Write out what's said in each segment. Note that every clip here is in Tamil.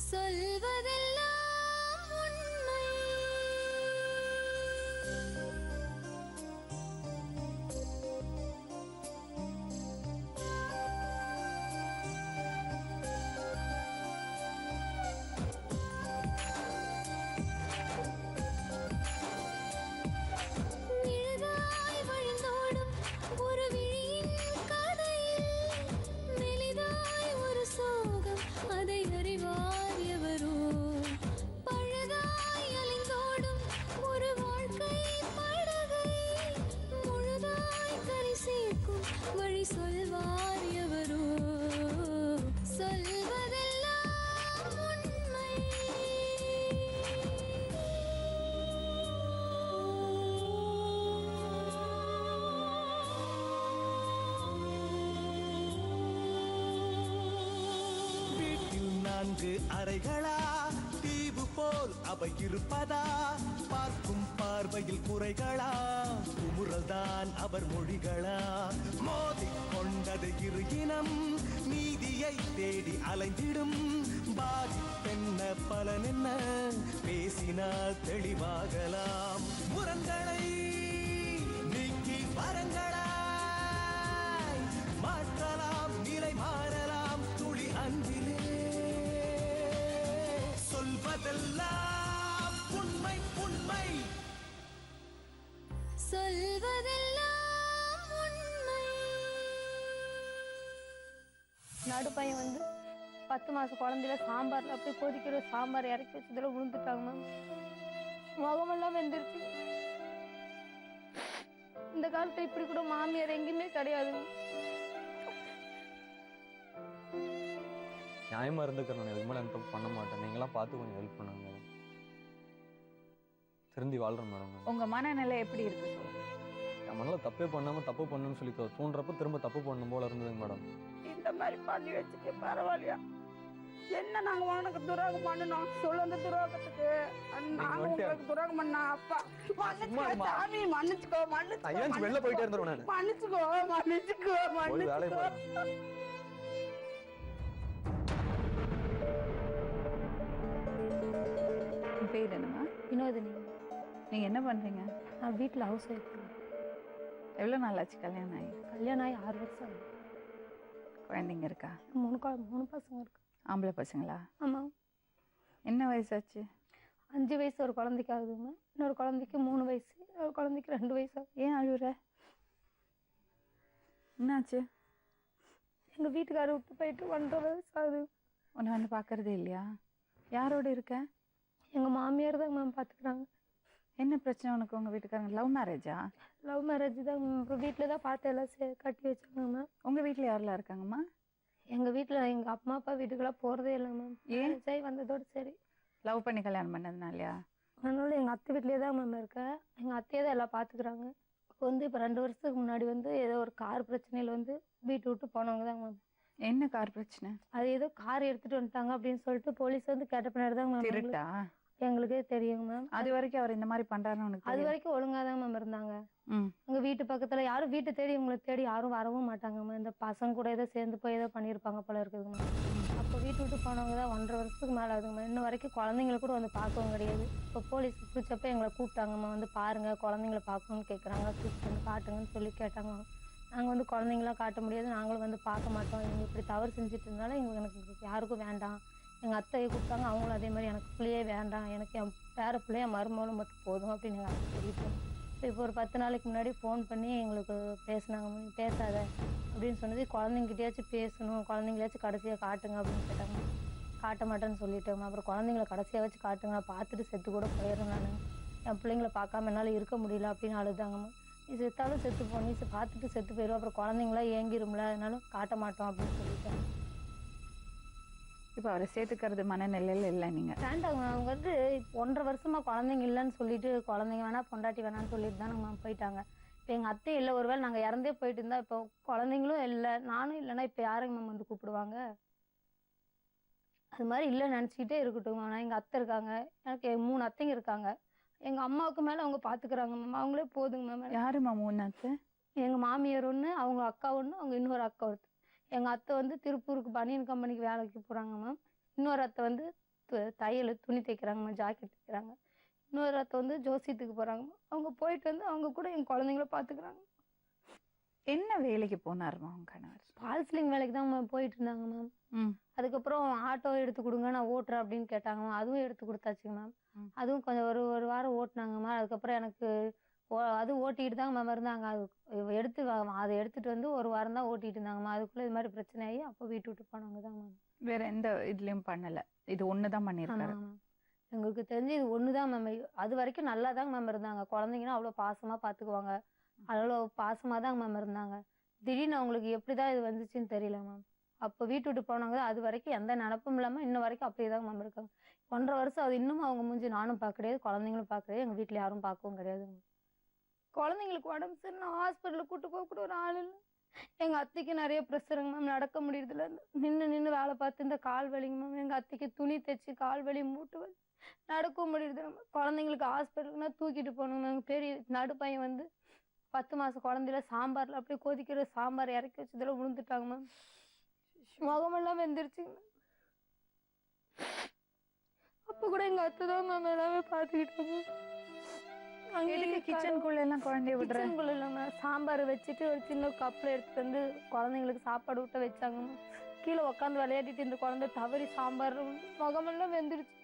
சொல்வதெல்லாம் உண்மை. நிழலாய் வழிந்தோடும் ஒரு விழியின் கதையில் மெலிதாய் ஒரு சோகம், அதை அறிவார் எவரோ. பழுதாய் அலைந்தோடும் ஒரு வாழ்க்கை படகை முழுதாய் கரை சேர்க்கும் வழி சொல்வார் எவரோ. சொல்வதெல்லாம் உண்மை. வீட்டில் 4 அறைகளா, தீவு போல் அவை இருப்பதா? பார்க்கும் பார்வையில் குறைகளா, குமுறல்தான் அவர் மொழிகளா? மோதிக் கொண்டது இரு இனம், நீதியை தேடி அலைந்திடும். பாதிப்பென்ன பலன் என்ன, பேசினால் தெளிவாகலாம். முரண்களை நீக்கி வரங்களாய் மாற்றலாம், நிலை மாறலாம் துளி அன்பிலே. சொல்வதெல்லாம் உண்மை உண்மை. சொல்வதெல்லாம் உண்மை. நடு பையன் வந்து 10 மாசம் குழந்தையில சாம்பார்ல அப்படியே கொதிக்கிற சாம்பார் இறக்கி வச்சதுல விழுந்துட்டாங்க மேம். முகமெல்லாம் வெந்துருச்சு. இந்த காலத்துல இப்படி கூட மாமியார் எங்கேயுமே கிடையாது. நியாயமா இருந்துக்கிறேன், இதுக்கு மேலே எந்த பண்ண மாட்டேன். நீங்களாம் பார்த்து கொஞ்சம் ஹெல்ப் பண்ணுங்க மேடம். திருந்தி வாழ்றேன் மேடம். உங்க மனநிலை எப்படி இருக்கு சொல்லுங்க. என் மனதில் தப்பே பண்ணாமல் தப்பு பண்ணணும்னு சொல்லி தோன்றப்ப திரும்ப தப்பு பண்ணும் போல இருந்ததுங்க மேடம். இந்த மாதிரி பண்ணி வச்சுட்டு பரவாயில்லையா? என்ன நாங்க உனக்கு துரோகம் பண்ணணும் சொல்லு. அந்த துரோகத்துக்கு நாங்க உங்களுக்கு துரோகம் பண்ணா அப்பா மன்னிச்சுக்கோ சாமி, மன்னிச்சுக்கோ மன்னிச்சுக்கோ. வெளில போயிட்டே இருந்துருவேன் நான். மன்னிச்சுக்கோ மன்னிச்சுக்கோ மன்னிச்சுக்கோ. பேர் என்னம்மா? வினோதினி. நீங்க என்ன பண்றீங்க? நான் வீட்டில் ஹவுஸ் ஒய்ஃப். எவ்வளவு நாள் ஆச்சு கல்யாணம் ஆகி? கல்யாணம் ஆகி 6 வருஷம் ஆகுது. குழந்தைங்க இருக்கா? 3 பசங்க இருக்கு. ஆம்பளை பசங்களா? ஆமாம். என்ன வயசாச்சு? 5 வயசு ஒரு குழந்தைக்கு ஆகுதுங்க. இன்னொரு குழந்தைக்கு 3 வயசு, ஒரு குழந்தைக்கு 2 வயசு ஆகுது. ஏன் அழுகுற? என்னாச்சு? எங்க வீட்டுக்காரர் விட்டு போயிட்டு 1.5 வயசு ஆகுது. உன்னை வந்து பார்க்கறதே இல்லையா? யாரோட இருக்க? எங்க மாமியார் தான் மேம் பார்த்துக்கிறாங்க. என்ன பிரச்சனை உனக்கு? உங்க வீட்டுக்காரங்க லவ் மேரேஜா? லவ் மேரேஜ் தான். அப்புறம் வீட்டில் தான் பார்த்து எல்லாம் கட்டி வச்சாங்க மேம். உங்க வீட்டில் யாரெல்லாம் இருக்காங்கம்மா? எங்க வீட்டில் எங்க அம்மா அப்பா வீட்டுக்கெல்லாம் போகிறதே இல்லை மேம். ஏன்? சரி வந்ததோடு சரி. லவ் பண்ணி கல்யாணம் பண்ணதுனாலயா? அதனால எங்கள் அத்தை வீட்லேயே தான் மேம் இருக்கேன். எங்கள் அத்தையே தான் எல்லாம் பார்த்துக்கிறாங்க. இப்போ வந்து இப்போ 2 வருஷத்துக்கு முன்னாடி வந்து ஏதோ ஒரு கார் பிரச்சனையில் வந்து வீட்டு விட்டு போனவங்க தான் மேம். என்ன கார் பிரச்சனை? அது ஏதோ கார் எடுத்துட்டு வந்துட்டாங்க அப்படின்னு சொல்லிட்டு போலீஸ் வந்து கேட்ட பின்னாடி தான் மேம் திருட்டா? எங்களுக்கே தெரியுங்க மேம். அது வரைக்கும் அவர் இந்த மாதிரி பண்றாருன்னு உனக்கு அது வரைக்கும் ஒழுங்கா தான் மேம் இருந்தாங்க. ம். எங்க வீட்டு பக்கத்துல யாரும் வீட்டை தேடி உங்களை தேடி யாரும் வரவும் மாட்டாங்க மேம். இந்த பசங்க கூட ஏதோ சேர்ந்து போய் ஏதோ பண்ணியிருப்பாங்க போல இருக்குதுங்க மேம். அப்போ வீட்டு விட்டு போனவங்க தான் 1.5 வருஷத்துக்கு மேலே ஆகுதுங்க மேம். இன்ன வரைக்கும் குழந்தைங்களை கூட வந்து பார்க்கவும் கிடையாது. இப்போ போலீஸ் பிடிச்சப்ப எங்களை கூப்பிட்டாங்கம்மா, வந்து பாருங்க குழந்தைங்கள பார்க்கணும்னு கேட்குறாங்க, கூப்பிட்டு வந்து காட்டுங்கன்னு சொல்லி கேட்டாங்க. நாங்கள் வந்து குழந்தைங்களாம் காட்ட முடியாது, நாங்களும் வந்து பார்க்க மாட்டோம். இவங்க இப்படி தவறு செஞ்சுட்டு இருந்தாலும் எனக்கு யாருக்கும் வேண்டாம். எங்கள் அத்தையை கூப்பிட்டாங்க, அவங்களும் அதே மாதிரி எனக்கு பிள்ளையே வேண்டாம், எனக்கு என் பேர பிள்ளைய மருமகளும் மட்டும் போதும் அப்படின்னு எங்கள் அத்தை சொல்லிட்டோம். இப்போ ஒரு 10 நாளைக்கு முன்னாடி ஃபோன் பண்ணி எங்களுக்கு பேசினாங்க. பேசாத அப்படின்னு சொன்னது, குழந்தைங்கிட்டயாச்சும் பேசணும், குழந்தைங்களாச்சும் கடைசியாக காட்டுங்க அப்படின்னு கேட்டாங்க. காட்ட மாட்டேன்னு சொல்லிட்டோங்க. அப்புறம் குழந்தைங்கள கடைசியாக வச்சு காட்டுங்க, பார்த்துட்டு செத்து கூட போயிடும், நான் என் பிள்ளைங்கள பார்க்காம என்னால் இருக்க முடியல அப்படின்னு அழுதாங்கம்மா. நீ செத்தாலும் செத்து போ, நீ பார்த்துட்டு செத்து போயிடும், அப்புறம் குழந்தைங்களாம் ஏங்கிரும்ல, அதனால காட்ட மாட்டோம் அப்படின்னு சொல்லிட்டேன். இப்போ அவரை சேர்த்துக்கிறது மனநிலையில் இல்லை நீங்கள்? வேண்டாங்க, அவங்க வந்து 1.5 வருஷமா குழந்தைங்க இல்லைன்னு சொல்லிட்டு, குழந்தைங்க வேணா பொண்டாட்டி வேணான்னு சொல்லிட்டு தான் நம்ம போயிட்டாங்க. இப்போ எங்கள் அத்தை இல்லை, ஒருவேளை நாங்கள் இறந்தே போயிட்டு இருந்தா இப்போ குழந்தைங்களும் இல்லை, நானும் இல்லைன்னா இப்போ யாருங்க மேம் வந்து கூப்பிடுவாங்க? அது மாதிரி இல்லைன்னு நினச்சிக்கிட்டே இருக்கட்டும். ஆனால் எங்கள் அத்தை இருக்காங்க, எனக்கு 3 அத்தைங்க இருக்காங்க. எங்கள் அம்மாவுக்கு மேலே அவங்க பார்த்துக்கிறாங்க மேம், அவங்களே போதுங்க மேம். யாரும்மா 3 அத்தை? எங்கள் மாமியார் ஒன்று, அவங்க அக்கா ஒன்று, அவங்க இன்னொரு அக்கா ஒருத்தர். எங்கள் அத்தை வந்து திருப்பூருக்கு பனியன் கம்பெனிக்கு வேலைக்கு போகிறாங்க மேம். இன்னொரு அத்தை வந்து தையல் துணி தைக்கிறாங்கம்மா, ஜாக்கெட் தைக்கிறாங்க. இன்னொரு அத்தை வந்து ஜோசியத்துக்கு போகிறாங்கம்மா. அவங்க போயிட்டு வந்து அவங்க கூட என் குழந்தைங்கள பார்த்துக்கிறாங்க. என்ன வேலைக்கு போனாருமா உங்க கணவர்? பால் சிலிங் வேலைக்கு தான் மேம் போயிட்டு இருந்தாங்க மேம். ம். அதுக்கப்புறம் ஆட்டோ எடுத்து கொடுங்க நான் ஓட்டுறேன் அப்படின்னு கேட்டாங்க மேம். அதுவும் எடுத்து கொடுத்தாச்சுங்க மேம். ம். அதுவும் கொஞ்சம் ஒரு வாரம் ஓட்டினாங்க மேம். அதுக்கப்புறம் எனக்கு அது ஓட்டிகிட்டு தாங்க மேம் இருந்தாங்க. அது அதை எடுத்துட்டு வந்து ஒரு வாரம் தான் ஓட்டிகிட்டு இருந்தாங்க மேம். அதுக்குள்ளே இது மாதிரி பிரச்சனை ஆகி அப்போ வீட்டு விட்டு போனவங்க தான் மேம். வேற எந்த இதுலயும் பண்ணல, இது ஒண்ணுதான் பண்ணிருக்காரு. ஆமாம் மேம். எங்களுக்கு தெரிஞ்சு இது ஒன்று தான் மேம். அது வரைக்கும் நல்லா தாங்க மேம் இருந்தாங்க. குழந்தைங்கன்னா அவ்வளோ பாசமாக பார்த்துக்குவாங்க. அவ்வளோ பாசமாக தாங்க மேம் இருந்தாங்க. திடீர்னு அவங்களுக்கு எப்படி தான் இது வந்துச்சுன்னு தெரியல மேம். அப்போ வீட்டு விட்டு போனவங்க தான் அது வரைக்கும் எந்த நினப்பும் இல்லாமல் இன்ன வரைக்கும் அப்படியே தாங்க மேம் இருக்காங்க. 1.5 வருஷம் அது இன்னும் அவங்க மூஞ்சி நானும் பார்க்க கிடையாது, குழந்தைங்களும் பார்க்க கிடையாது, எங்கள் வீட்டில் யாரும் பார்க்கவும் கிடையாதுங்க. குழந்தைங்களுக்கு உடம்பு சரி நான் ஹாஸ்பிட்டலுக்கு கூட்டு போக கூட ஒரு ஆள் இல்லை. எங்கள் அத்தைக்கு நிறைய ப்ரெஷருங்க மேம். நடக்க முடியறதில்ல, நின்று வேலை பார்த்து இந்த கால் வலிங்க மேம். எங்கள் அத்தைக்கு துணி தைச்சி கால் வலி, மூட்டு வலி, நடக்க முடியறது. குழந்தைங்களுக்கு ஹாஸ்பிட்டலுக்குனா தூக்கிட்டு போகணுங்க மேம். பெரிய நடு பையன் வந்து 10 மாதம் குழந்தையில சாம்பாரில் அப்படியே கொதிக்கிற சாம்பார் இறக்கி வச்சதில் விழுந்துட்டாங்க மேம். முகமெல்லாம் வெந்துருச்சுங்க மேம். அப்போ கூட எங்கள் அத்தை தான் மேம் எல்லாமே பார்த்துக்கிட்டாங்க. எதுக்கு கிச்சனுக்குள்ள எல்லாம் குழந்தைய விடுற? கிச்சனுக்குள்ள இல்லைங்க, சாம்பார் வச்சுட்டு ஒரு சின்ன கப்பில் எடுத்துட்டு வந்து குழந்தைங்களுக்கு சாப்பாடு விட்ட வச்சாங்க மேம். கீழே உட்காந்து விளையாடிட்டு இந்த குழந்தை தவறி சாம்பார் முகமெல்லாம் வெந்துருச்சு.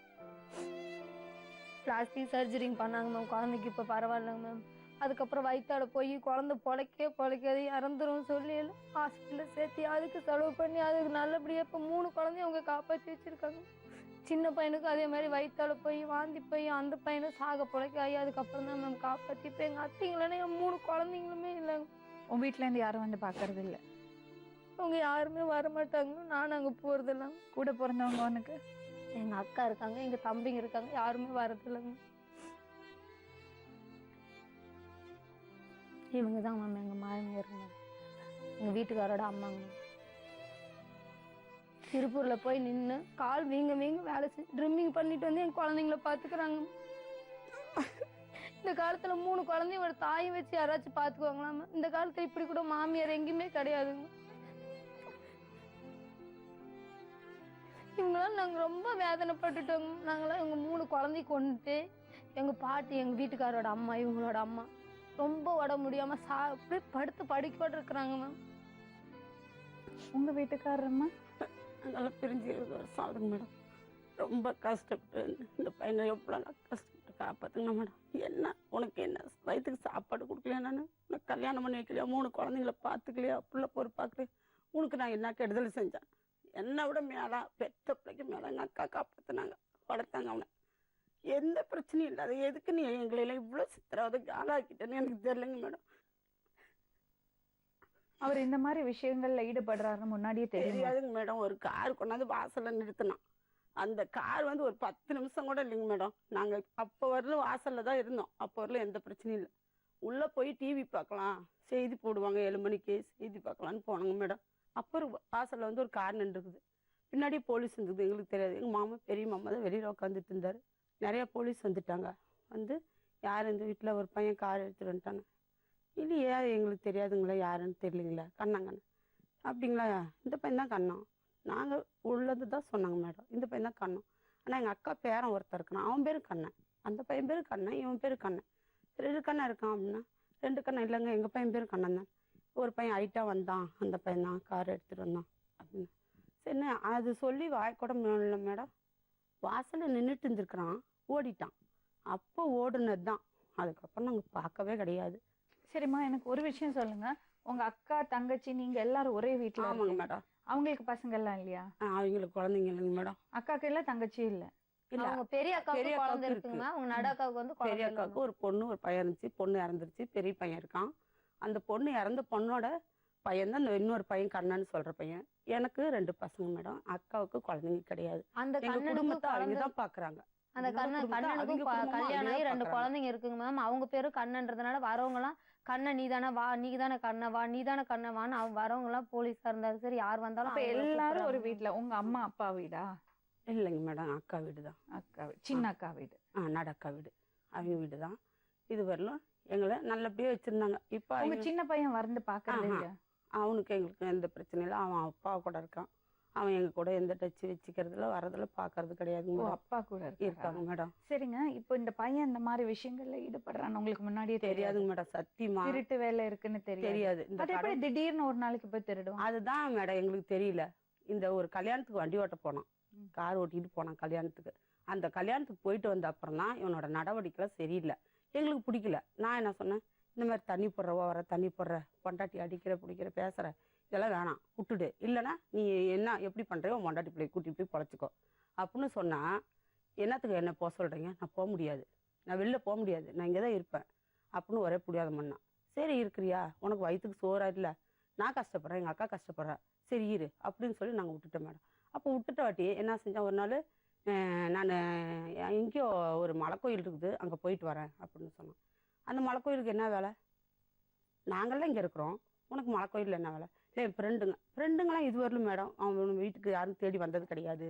பிளாஸ்டிக் சர்ஜரிங் பண்ணாங்க மேம். குழந்தைக்கு இப்போ பரவாயில்லைங்க மேம். அதுக்கப்புறம் வயிற்றால போய் குழந்தை பொழைக்காது இறந்துரும் சொல்லி ஹாஸ்பிட்டலில் சேர்த்து அதுக்கு செலவு பண்ணி அதுக்கு நல்லபடியாக இப்போ 3 குழந்தையும் அவங்க காப்பாற்றி வச்சுருக்காங்க. சின்ன பையனுக்கு அதே மாதிரி வயிற்றால போய் வாந்தி போய் அந்த பையனும் சாக பொழைக்காயி அதுக்கப்புறம் தான் மேம் காப்பாற்றி. இப்போ எங்கள் அத்தைங்களே என் 3 குழந்தைங்களுமே இல்லைங்க. உன் வீட்டுல இருந்து யாரும் வந்து பாக்குறது இல்ல? அவங்க யாருமே வரமாட்டாங்க. நான் அங்கே போகிறதில்ல. கூட பிறந்தவங்க உனக்கு? எங்கள் அக்கா இருக்காங்க, எங்கள் தம்பிங்க இருக்காங்க, யாருமே வரதில்லைங்க. இவங்க தான் மேம் எங்கள் மாமியார் மேம், எங்கள் வீட்டுக்காரோட அம்மாங்க. திருப்பூரில் போய் நின்று கால் வீங்க வேலை செஞ்சு ட்ரிம்மிங் பண்ணிட்டு வந்து என் குழந்தைங்கள பார்த்துக்கிறாங்க. இந்த காலத்தில் 3 குழந்தையும் ஒரு தாயை வச்சு யாராச்சும் பார்த்துக்குவாங்களாம். இந்த காலத்தில் இப்படி கூட மாமியார் எங்கேயுமே கிடையாதுங்க. இவங்களாம் நாங்கள் ரொம்ப வேதனைப்பட்டுட்டோங்க. நாங்களாம் எங்கள் 3 குழந்தைய கொண்டுட்டு எங்கள் பாட்டி, எங்கள் வீட்டுக்காரோட அம்மா, இவங்களோட அம்மா ரொம்ப உடம்பு முடியாமல் அப்படியே படுத்து படுக்கையோடு இருக்கிறாங்க மேம். உங்க வீட்டுக்காரம்மா? அதெல்லாம் பிரிஞ்சு 20 வருஷம் ஆகுதுங்க மேடம். ரொம்ப கஷ்டப்பட்டு இந்த பையனை எவ்வளோ கஷ்டப்பட்டு காப்பாற்றுங்க மேடம். என்ன உனக்கு என்ன வயிற்றுக்கு சாப்பாடு கொடுக்கலையா? நான் உனக்கு கல்யாணம் பண்ணி வைக்கலையா? 3 குழந்தைங்கள பார்த்துக்கலையா? புள்ள பொறுப்பாக்கலையா? உனக்கு நான் என்ன கெடுதல் செஞ்சேன்? என்னை விட மேலே பெத்த பிள்ளைக்கு மேலே எங்கள் அக்கா காப்பாற்றினாங்க, வளர்த்தாங்க அவனை. எந்த பிரச்சனையும் இல்லாத எதுக்கு நீ எங்களையெல்லாம் இவ்வளோ சித்திரவதை ஆளாக்கிட்டேன்னு எனக்கு தெரியலைங்க மேடம். அவர் இந்த மாதிரி விஷயங்கள்ல ஈடுபடுறாருன்னு முன்னாடியே தெரியாதுங்க மேடம். ஒரு கார் கொண்டாந்து வாசல்ல நிறுத்தினான். அந்த கார் வந்து ஒரு 10 நிமிஷம் கூட இல்லைங்க மேடம். நாங்கள் அப்போ வரலும் வாசல்ல தான் இருந்தோம். அப்போ வரலும் எந்த பிரச்சனையும் இல்லை. உள்ளே போய் டிவி பார்க்கலாம், செய்தி போடுவாங்க 7 மணிக்கு, செய்தி பார்க்கலான்னு போனாங்க மேடம். அப்போ ஒரு வாசலில் வந்து ஒரு கார் நின்றுருக்குது. பின்னாடி போலீஸ் இருந்தது, எங்களுக்கு தெரியாது. எங்கள் மாமா, பெரிய மாமா தான் வெளியில் உட்காந்துட்டு இருந்தார். நிறையா போலீஸ் வந்துட்டாங்க. வந்து யார் இந்த வீட்டில் ஒரு பையன் கார் எடுத்துகிட்டு வந்துட்டாங்க. இல்லையா எங்களுக்கு தெரியாதுங்களா, யாருன்னு தெரியலீங்களா, கண்ணாங்கண்ணா அப்படிங்களா, இந்த பையன் தான் கண்ணம். நாங்கள் உள்ளது தான் சொன்னாங்க மேடம், இந்த பையன் தான் கண்ணம். ஆனால் எங்கள் அக்கா பேரன் ஒருத்தர் இருக்கான், அவன் பேர் கண்ணன். அந்த பையன் பேர் கண்ணன், இவன் பேர் கண்ணன். 2 கண்ணன் இருக்கான் அப்படின்னா 2 கண்ணன் இல்லைங்க, எங்கள் பையன் பேர் கண்ணன் தான். ஒரு பையன் ஹைட்டாக வந்தான், அந்த பையன் தான் கார் எடுத்துகிட்டு வந்தான் அப்படின்னு. சரி, அது சொல்லி வாய்க்கூட இல்லை மேடம். வாசலில் நின்றுட்டு இருந்துருக்குறான், ஓடிட்டான். அப்போ ஓடுனது தான். அதுக்கப்புறம் நாங்கள் பார்க்கவே கிடையாது. சரிம்மா, எனக்கு ஒரு விஷயம் சொல்லுங்க. உங்க அக்கா, தங்கச்சி, நீங்க எல்லாரும் ஒரே வீட்டுல? ஆமாங்க மேடம். அவங்களுக்கு பசங்க எல்லாம் இல்லையா? அவங்களுக்கு குழந்தைங்க இல்லைங்க மேடம். அக்காக்கு இல்ல, தங்கச்சி இல்ல? இல்ல, அவங்க பெரிய அக்காவுக்கு குழந்தை இருக்குங்க. அவங்க நடு அக்காவுக்கு வந்து பெரிய அக்காவுக்கு ஒரு பொண்ணு, ஒரு பையன் இருந்துச்சு. பொண்ணு இறந்துருச்சு, பெரிய பையன் இருக்கான். அந்த பொண்ணு இறந்த பொண்ணோட பையன் தான் இன்னொரு பையன், கண்ணன்னு சொல்ற பையன். எனக்கு 2 பசங்க மேடம். அக்காவுக்கு குழந்தைங்க கிடையாது. அந்த குடும்பத்தை அவங்க தான் பாக்குறாங்க. அந்த கண்ணனுக்கு கல்யாணம் ஆகி 2 குழந்தைங்க இருக்குங்க மேம். அவங்க பேரும் கண்ணன்றதுனால வரவங்க எல்லாம் கண்ணன் நீதானே வா, நீதானே கண்ண வா, நீதானே கண்ண வான்னு வரவங்க எல்லாம் போலீஸா இருந்தாலும் சரி, யார் வந்தாலும் எல்லாரும் ஒரு வீட்டுல. உங்க அம்மா அப்பா வீடா? இல்லைங்க மேடம், அக்கா வீடு தான். அக்கா சின்ன அக்கா வீடு. நடக்கா வீடு, அவங்க வீடு தான். இது வரலும் எங்களை நல்லபடியா வச்சிருந்தாங்க. இப்ப அவங்க சின்ன பையன் வந்து பாக்குறது இல்லையா? அவனுக்கு எங்களுக்கு எந்த பிரச்சனையும் இல்லை. அவன் அப்பா கூட இருக்கான். அவன் எங்க கூட எந்த டச் வச்சுக்கிறதுல வரதுல பாக்குறது கிடையாது ஓ, மேடம். அப்பா கூட இருக்காங்க. இருக்காங்க மேடம். சரிங்க, இப்போ இந்த பையன் இந்த மாதிரி விஷயங்கள்ல ஈடுபடுறான்னு உங்களுக்கு முன்னாடியே தெரியாது? தெரியாதுங்க மேடம், சத்தியமா திருட்டு வேலை இருக்குன்னு தெரியாது. தெரியாது. இந்த அது எப்படி திடீர்னு ஒரு நாளைக்கு போய் திருடுவான்? அதுதான் மேடம் எங்களுக்கு தெரியல. இந்த ஒரு கல்யாணத்துக்கு வண்டி ஓட்ட போனான், கார் ஓட்டிட்டு போனான் கல்யாணத்துக்கு. அந்த கல்யாணத்துக்கு போயிட்டு வந்த அப்புறம் தான் இவனோட நடவடிக்கைலாம் சரியில்லை, எங்களுக்கு பிடிக்கல. நான் என்ன சொன்னேன், இந்த மாதிரி தண்ணி போடுற வர தண்ணி போடுற பொண்டாட்டி அடிக்கிற பிடிக்கிற பேசுற இதெல்லாம் வேணாம், விட்டுடு. இல்லைன்னா நீ என்ன எப்படி பண்றியோ பொண்டாட்டி பிள்ளைய கூட்டிட்டு போய் பொழைச்சிக்கோ அப்படின்னு சொன்னா, என்னத்துக்கு என்ன போக சொல்றீங்க, நான் போக முடியாது, நான் வெளில போக முடியாது, நான் இங்கே தான் இருப்பேன் அப்படின்னு ஒரே புரியாத மண்ணா. சரி இருக்கிறியா, உனக்கு வயிற்றுக்கு சோறா இல்லை, நான் கஷ்டப்படுறேன், எங்கள் அக்கா கஷ்டப்படுறா, சரி இரு அப்படின்னு சொல்லி நாங்கள் விட்டுட்டோம் மேடம். அப்போ விட்டுட்ட வாட்டி என்ன செஞ்சேன், ஒரு நாள் நான் எங்கேயோ ஒரு மலை கோயில் இருக்குது அங்கே போயிட்டு வரேன் அப்படின்னு சொன்னேன். அந்த மலை கோயிலுக்கு என்ன வேலை, நாங்கள்லாம் இங்கே இருக்கிறோம், உனக்கு மலை கோயிலில் என்ன வேலை? இல்லை என் ஃப்ரெண்டுங்களாம் இது வரலும் மேடம் அவன் வீட்டுக்கு யாரும் தேடி வந்தது கிடையாது,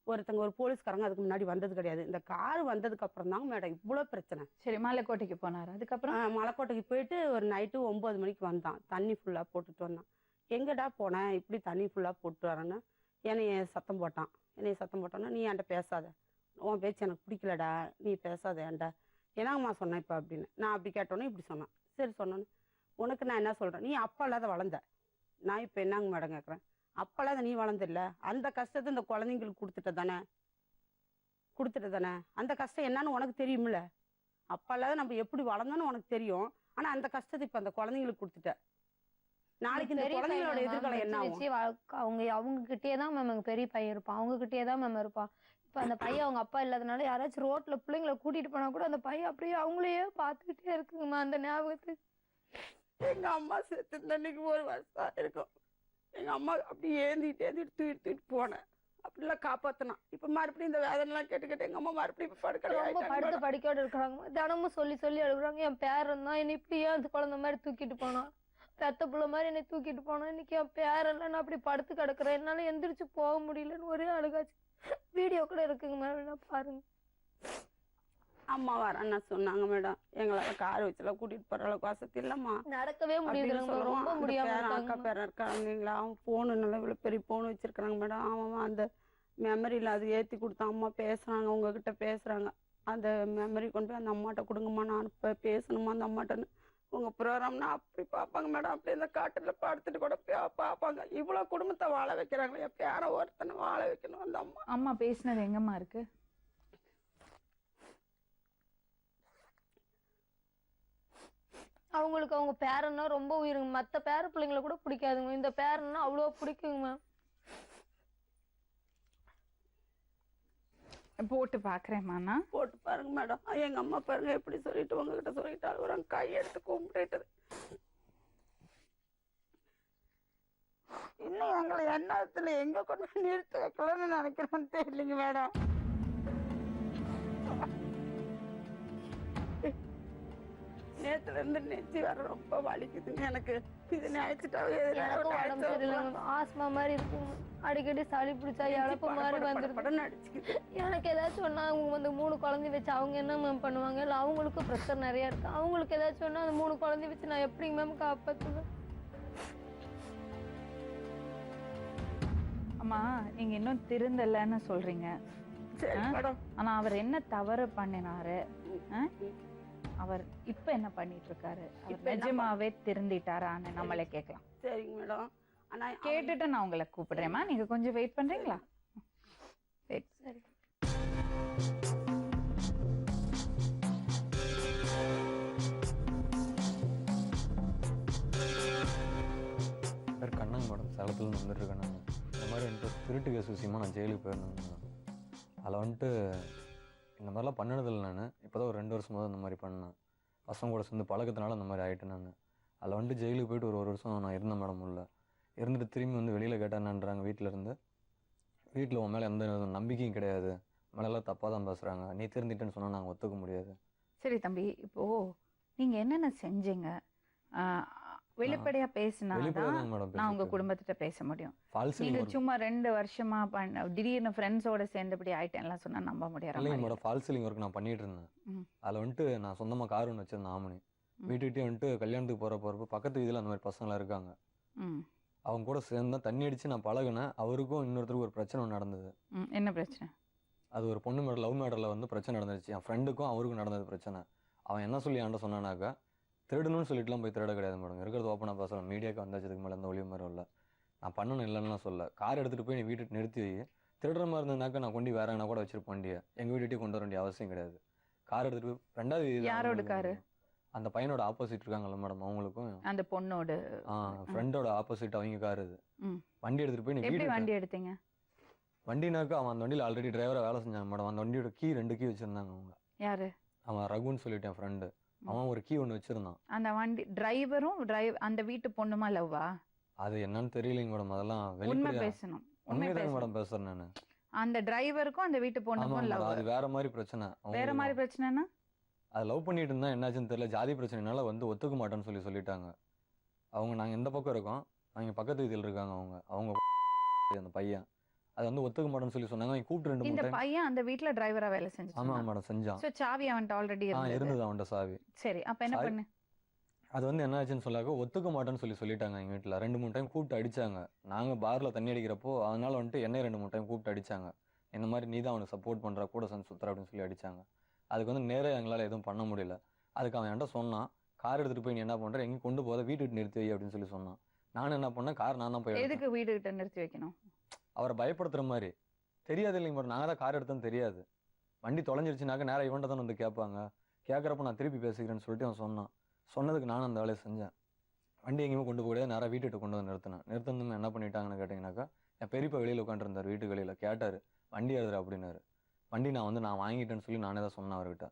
ஒருத்தங்க ஒரு போலீஸ்காரங்க அதுக்கு முன்னாடி வந்தது கிடையாது. இந்த கார் வந்ததுக்கு அப்புறம் தாங்க மேடம் இவ்வளோ பிரச்சனை. சரி, மலைக்கோட்டைக்கு போனார். அதுக்கப்புறம் மலைக்கோட்டைக்கு போயிட்டு ஒரு நைட்டு 9 மணிக்கு வந்தான், தண்ணி ஃபுல்லாக போட்டுட்டு வந்தான். எங்கடா போனேன், இப்படி தண்ணி ஃபுல்லாக போட்டு வரேன்னு என்னைய சத்தம் போட்டான்னா, நீ என்கிட்ட பேசாத, உன் பேச்சு எனக்கு பிடிக்கலடா, நீ பேசாத என்கிட்ட. என்னங்கம்மா சொன்னேன் இப்போ அப்படின்னு நான் அப்படி கேட்டோன்னே இப்படி சொன்னேன். சரி சொன்னோன்னு, உனக்கு நான் என்ன சொல்கிறேன், நீ அப்பா இல்லாத வளர்ந்த, நான் இப்போ என்னங்க மேடம் கேட்குறேன், அப்பா இல்லாத நீ வளர்ந்தில்ல, அந்த கஷ்டத்தை இந்த குழந்தைங்களுக்கு கொடுத்துட்ட தானே, அந்த கஷ்டம் என்னன்னு உனக்கு தெரியுமில்ல. அப்பா இல்லாத நம்ம எப்படி வளர்ந்தோன்னு உனக்கு தெரியும், ஆனால் அந்த கஷ்டத்தை இப்போ அந்த குழந்தைங்களுக்கு கொடுத்துட்ட, நாளைக்கு இந்த குழந்தைங்களோட எதிர்காலம் என்ன ஆகும்? அவங்க கிட்டே தான் மேம் எங்க பெரிய பையன் இருப்பான், அவங்க கிட்டே தான் மேம் இருப்பான். இப்ப அந்த பையன் அவங்க அப்பா இல்லாதனால யாராச்சும் ரோட்ல பிள்ளைங்களை கூட்டிட்டு போனா கூட அந்த பையன் அப்படியே அவங்களையே பார்த்துக்கிட்டே இருக்குங்கம்மா அந்த ஞாபகத்துக்கு. எங்க அம்மா செத்து அன்னைக்கு 1 வருஷம் இருக்கும், எங்க அம்மா அப்படி ஏந்திட்டு தூக்கிட்டு போனேன், அப்படிலாம் காப்பாத்தினான். இப்ப மறுபடியும் இந்த வேதனைலாம் கேட்டு எங்க அம்மா மறுபடியும் ரொம்ப படுத்த படிக்கோட இருக்கிறாங்க, தினமும் சொல்லி அழுகுறாங்க. என் பேரன் தான் என்னை இப்படியே அந்த குழந்தை மாதிரி தூக்கிட்டு போனான், பெத்த புள்ள மாதிரி என்னை தூக்கிட்டு போனா, இன்னைக்கு என் பேரெல்லாம் நான் அப்படி படுத்து கிடக்குறேன், என்னால எந்திரிச்சு போக முடியலன்னு ஒரே அழுகாச்சு. வீடியோ கூட இருக்குங்க மேடம், பாருங்க. அம்மா வரேன்னு சொன்னாங்க மேடம், எங்களால கார் வச்சுலாம் கூட்டிட்டு போற அளவுக்கு வசதி இல்லம்மா, நடக்கவே முடியல, ரொம்ப முடியாம அக்கா பேரன் இருக்காங்களா, அவன் போனு நல்லா இவ்வளவு பெரிய போன் வச்சிருக்காங்க மேடம், அவன் அந்த மெமரியில அது ஏத்தி கொடுத்தான், அம்மா பேசுறாங்க, உங்ககிட்ட பேசுறாங்க, அந்த மெமரி கொண்டு போய் அந்த அம்மாட்ட கொடுங்கம்மா, நான் பேசணுமா அந்த அம்மாட்டன்னு. உங்க ப்ரோக்ராம்னா அப்படி பார்ப்பாங்க மேடம், அப்படி இந்த காட்டுல படுத்துட்டு கூட பார்ப்பாங்க. இவ்வளவு குடும்பத்தை வாழ வைக்கிறாங்களே, பேர ஒருத்தனை வாழ வைக்கணும் அந்த அம்மா. அம்மா பேசினது எங்கம்மா இருக்கு? அவங்களுக்கு அவங்க பேரன்னா ரொம்ப உயிருங்க, மத்த பேர பிள்ளைங்களை கூட பிடிக்காதுங்க, இந்த பேரன்னா அவ்வளோ பிடிக்குங்க மேம். போட்டு பாக்குறேம்மா, போட்டு பாருங்க மேடம். எங்க அம்மா பாருங்க எப்படி சொல்லிட்டு உங்ககிட்ட சொல்லிட்டு அழுகுறாங்க, கையெடுத்து கும்பிட்டு. இன்னும் எங்களை எண்ணத்துல எங்க கொண்டு போய் நிறுத்த வைக்கலாம்னு நினைக்கிறேன்னு தெரியலைங்க மேடம். நேத்துல இருந்து நெஞ்சு வர ரொம்ப வலிக்குதுங்க எனக்கு, இது நினைச்சிட்டாவே ஆஸ்மா மாதிரி இருக்குங்க, அடிக்கடி சளி பிடிச்சா இழப்பு மாதிரி வந்துருது. எனக்கு ஏதாச்சும் ஒன்னா அவங்க வந்து 3 குழந்தை வச்சு அவங்க என்ன மேம் பண்ணுவாங்க, இல்லை அவங்களுக்கும் ப்ரெஷர் நிறைய இருக்கு, அவங்களுக்கு ஏதாச்சும் ஒன்னா அந்த 3 குழந்தை வச்சு நான் எப்படி மேம் காப்பாற்றுவேன்? அம்மா நீங்க இன்னும் திருந்தலன்னு சொல்றீங்க, ஆனா அவர் என்ன தவறு பண்ணினாரு, அவர் இப்ப என்ன பண்ணிட்டு இருக்காரு, நிஜமாவே திருந்திட்டாரான்னு நம்மளே கேட்கலாம். சரிங்க மேடம், ஆனா கேட்டுட்டு நான் உங்களை கூப்பிடுறேம்மா, நீங்க கொஞ்சம் வெயிட் பண்றீங்களா? சரி. பேர் கண்ணங்க மேடம், சேலத்துலேருந்து வந்துட்டு இருக்கேன். நான் இந்த மாதிரி வந்துட்டு திருட்டு கேஸ் விஷயமா நான் ஜெயிலுக்கு போயிருந்தேன். அதில் வந்துட்டு இந்த மாதிரிலாம் பண்ணினதில்லை, நான் இப்போ தான் ஒரு 2 வருஷமாக இந்த மாதிரி பண்ணேன். பசங்க கூட சேர்ந்து பழக்கத்தினால அந்த மாதிரி ஆகிட்டேன் நான். அதில் வந்துட்டு ஜெயிலுக்கு போயிட்டு ஒரு வருஷம் நான் இருந்தேன் மேடம். உள்ள இருந்துட்டு திரும்பி வந்து வெளியில் கேட்டான்ன்றாங்க வீட்டில் உன் மேலே எந்த நம்பிக்கையும் கிடையாது, மேலெல்லாம் தப்பாக தான் பேசுகிறாங்க, நீ திருந்திட்டேன்னு சொன்னால் நாங்கள் ஒத்துக்க முடியாது. சரி தம்பி, இப்போ நீங்க என்னென்ன செஞ்சீங்க, வெளிப்படையா பேசினா நான் உங்க குடும்பத்திட்ட பேச முடியும். நீங்க சும்மா 2 வருஷமா திடீர்னு ஃப்ரெண்ட்ஸோட சேர்ந்தபடி ஆயிட்டேன்லாம் சொன்னா நம்ப முடியாது. இல்லைங்க மேடம், ஃபால் சீலிங் ஒர்க் நான் பண்ணிட்டு இருந்தேன். அதில் வந்துட்டு நான் சொந்தமாக கார் ஒன்று வச்சிருந்தேன், ஆமணி. வீட்டுக்கிட்டே வந்துட்டு கல்யாணத்துக்கு போகிறப்ப பக்கத்து வீதியில் அந்த மாதிரி பசங்களாம் இருக்காங்க. அவங்க கூட சேர்ந்து தான் தண்ணி அடித்து நான் பழகினேன். அவருக்கும் இன்னொருத்தருக்கும் ஒரு பிரச்சனை ஒண்ணு நடந்தது. என்ன பிரச்சனை? அது ஒரு பொண்ணு மேடம் லவ் மேட்டரில் வந்து பிரச்சனை நடந்துருச்சு. என் ஃப்ரெண்டுக்கும் அவருக்கும் நடந்தது பிரச்சனை. அவன் என்ன சொல்லி என்கிட்ட சொன்னானாக்கா, திருடணும்னு சொல்லிட்டுலாம் போய் திருட கிடையாது மேடம். இருக்கிறது ஓப்பனாக பேசலாம். மீடியாவுக்கு வந்தாச்சதுக்கு மேலே எந்த ஒளிவு மாதிரி இல்லை. நான் பண்ணணும் இல்லைன்னுலாம் சொல்ல. கார் எடுத்துகிட்டு போய் நீ வீட்டுக்கு நிறுத்தி வை. திருடுற மாதிரி இருந்ததுனாக்கா நான் கொண்டு வேற எங்கன்னா கூட வச்சிருப்பேன் வண்டியை. எங்கள் வீட்டுகிட்டே கொண்டு வர வேண்டிய அவசியம் கிடையாது. கார் எடுத்துகிட்டு போய் ரெண்டாவது யாரோட காரு? அந்த பையனோட ஆப்போசிட் இருக்காங்கல்ல மேடம், அவங்களுக்கும் அந்த பொண்ணோட ஃப்ரெண்டோட ஆப்போசிட் அவங்க கார் இது. வண்டி எடுத்துகிட்டு போய் நீ எப்படி வீட்டுக்கு வண்டி எடுத்தீங்க? வண்டினாக்கா அவன் அந்த வண்டியில் ஆல்ரெடி டிரைவராக வேலை செஞ்சாங்க மேடம். அந்த வண்டியோட கீ 2 கீ வச்சுருந்தாங்க அவங்க. யாரு? அவன் ரகுன்னு சொல்லிட்டு என் ஃப்ரெண்டு. அவன் ஒரு கீ ஒன்று வச்சுருந்தான். அந்த வண்டி டிரைவரும் அந்த வீட்டு பொண்ணுமா லவ்வா? அது என்னன்னு தெரியலைங்க மேடம். அதெல்லாம் உண்மை பேசணும். உண்மைதாங்க மேடம் பேசுறேன் நான். அந்த டிரைவருக்கும் அந்த வீட்டு பொண்ணுக்கும் லவ். அது வேற மாதிரி பிரச்சனை. வேற மாதிரி பிரச்சனைனா? அது லவ் பண்ணிட்டு இருந்தா என்னாச்சுன்னு தெரியல. ஜாதி பிரச்சனைனால வந்து ஒத்துக்க மாட்டேன்னு சொல்லிட்டாங்க. அவங்க நாங்கள் எந்த பக்கம் இருக்கோம், அவங்க பக்கத்து வீதியில் இருக்காங்க. அவங்க அந்த பையன் அது வந்து ஒத்துக்க மாட்டேன்னு சொன்னாங்க. அவங்க கூப்பிட்டு 2 இந்த 3 டைம். பையன் அந்த வீட்ல டிரைவரா வேலை செஞ்சான். ஆமா மேடம் செஞ்சான். சோ சாவி அவன்ட்ட ஆல்ரெடி இருந்தது அவன்கிட்ட சாவி. சரி, அப்ப என்ன பண்ணு? அது வந்து என்ன ஆச்சுன்னு சொல்லாக்க ஒத்துக்க மாட்டேன்னு சொல்லிட்டாங்க. எங்கள் வீட்டில் 2 3 டைம் கூப்பிட்டு அடிச்சாங்க. நாங்கள் பாரில் தண்ணி அடிக்கிறப்போ அதனால வந்துட்டு என்னை 2 3 டைம் கூப்பிட்டு அடிச்சாங்க. இந்த மாதிரி நீ தான் அவனுக்கு சப்போர்ட் பண்ணுற, கூட சேர்ந்து சுற்றுற அப்படின்னு சொல்லி அடிச்சாங்க. அதுக்கு வந்து நேராக எங்களால் எதுவும் பண்ண முடியல. அதுக்கு அவன் என்கிட்ட சொன்னான், கார் எடுத்துகிட்டு போய் நீ என்ன பண்ணுற, எங்கேயும் கொண்டு போத வீட்டுக்கு நிறுத்தி வை அப்படின்னு சொன்னான். நான் என்ன பண்ணேன், கார் நான் தான் போய் எதுக்கு வீடு கிட்ட நிறுத்தி வைக்கணும்? அவரை பயப்படுத்துற மாதிரி. தெரியாது இல்லைங்க மேடம், நாங்கள் தான் கார் எடுத்தோன்னு தெரியாது. வண்டி தொலைஞ்சிருச்சுனாக்க நேராக இவன்ட்ட தான் வந்து கேட்பாங்க. கேட்குறப்ப நான் திருப்பி பேசிக்கிறேன்னு சொல்லிட்டு அவன் சொன்னான். சொன்னதுக்கு நானும் அந்த வேலையை செஞ்சேன். வண்டி எங்கேயுமே கொண்டு போக நேராக வீட்டுக்கு கொண்டு வந்து நிறுத்தினதுமே என்ன பண்ணிட்டாங்கன்னு கேட்டிங்கனாக்கா, என் பெரியப்பா வெளியில் உட்காந்துருந்தார் வீட்டுக்கு வெளியில். கேட்டார், வண்டி எழுதுற அப்படின்னாரு. வண்டி நான் வாங்கிட்டேன்னு சொல்லி நானே தான் சொன்னேன் அவர்கிட்ட.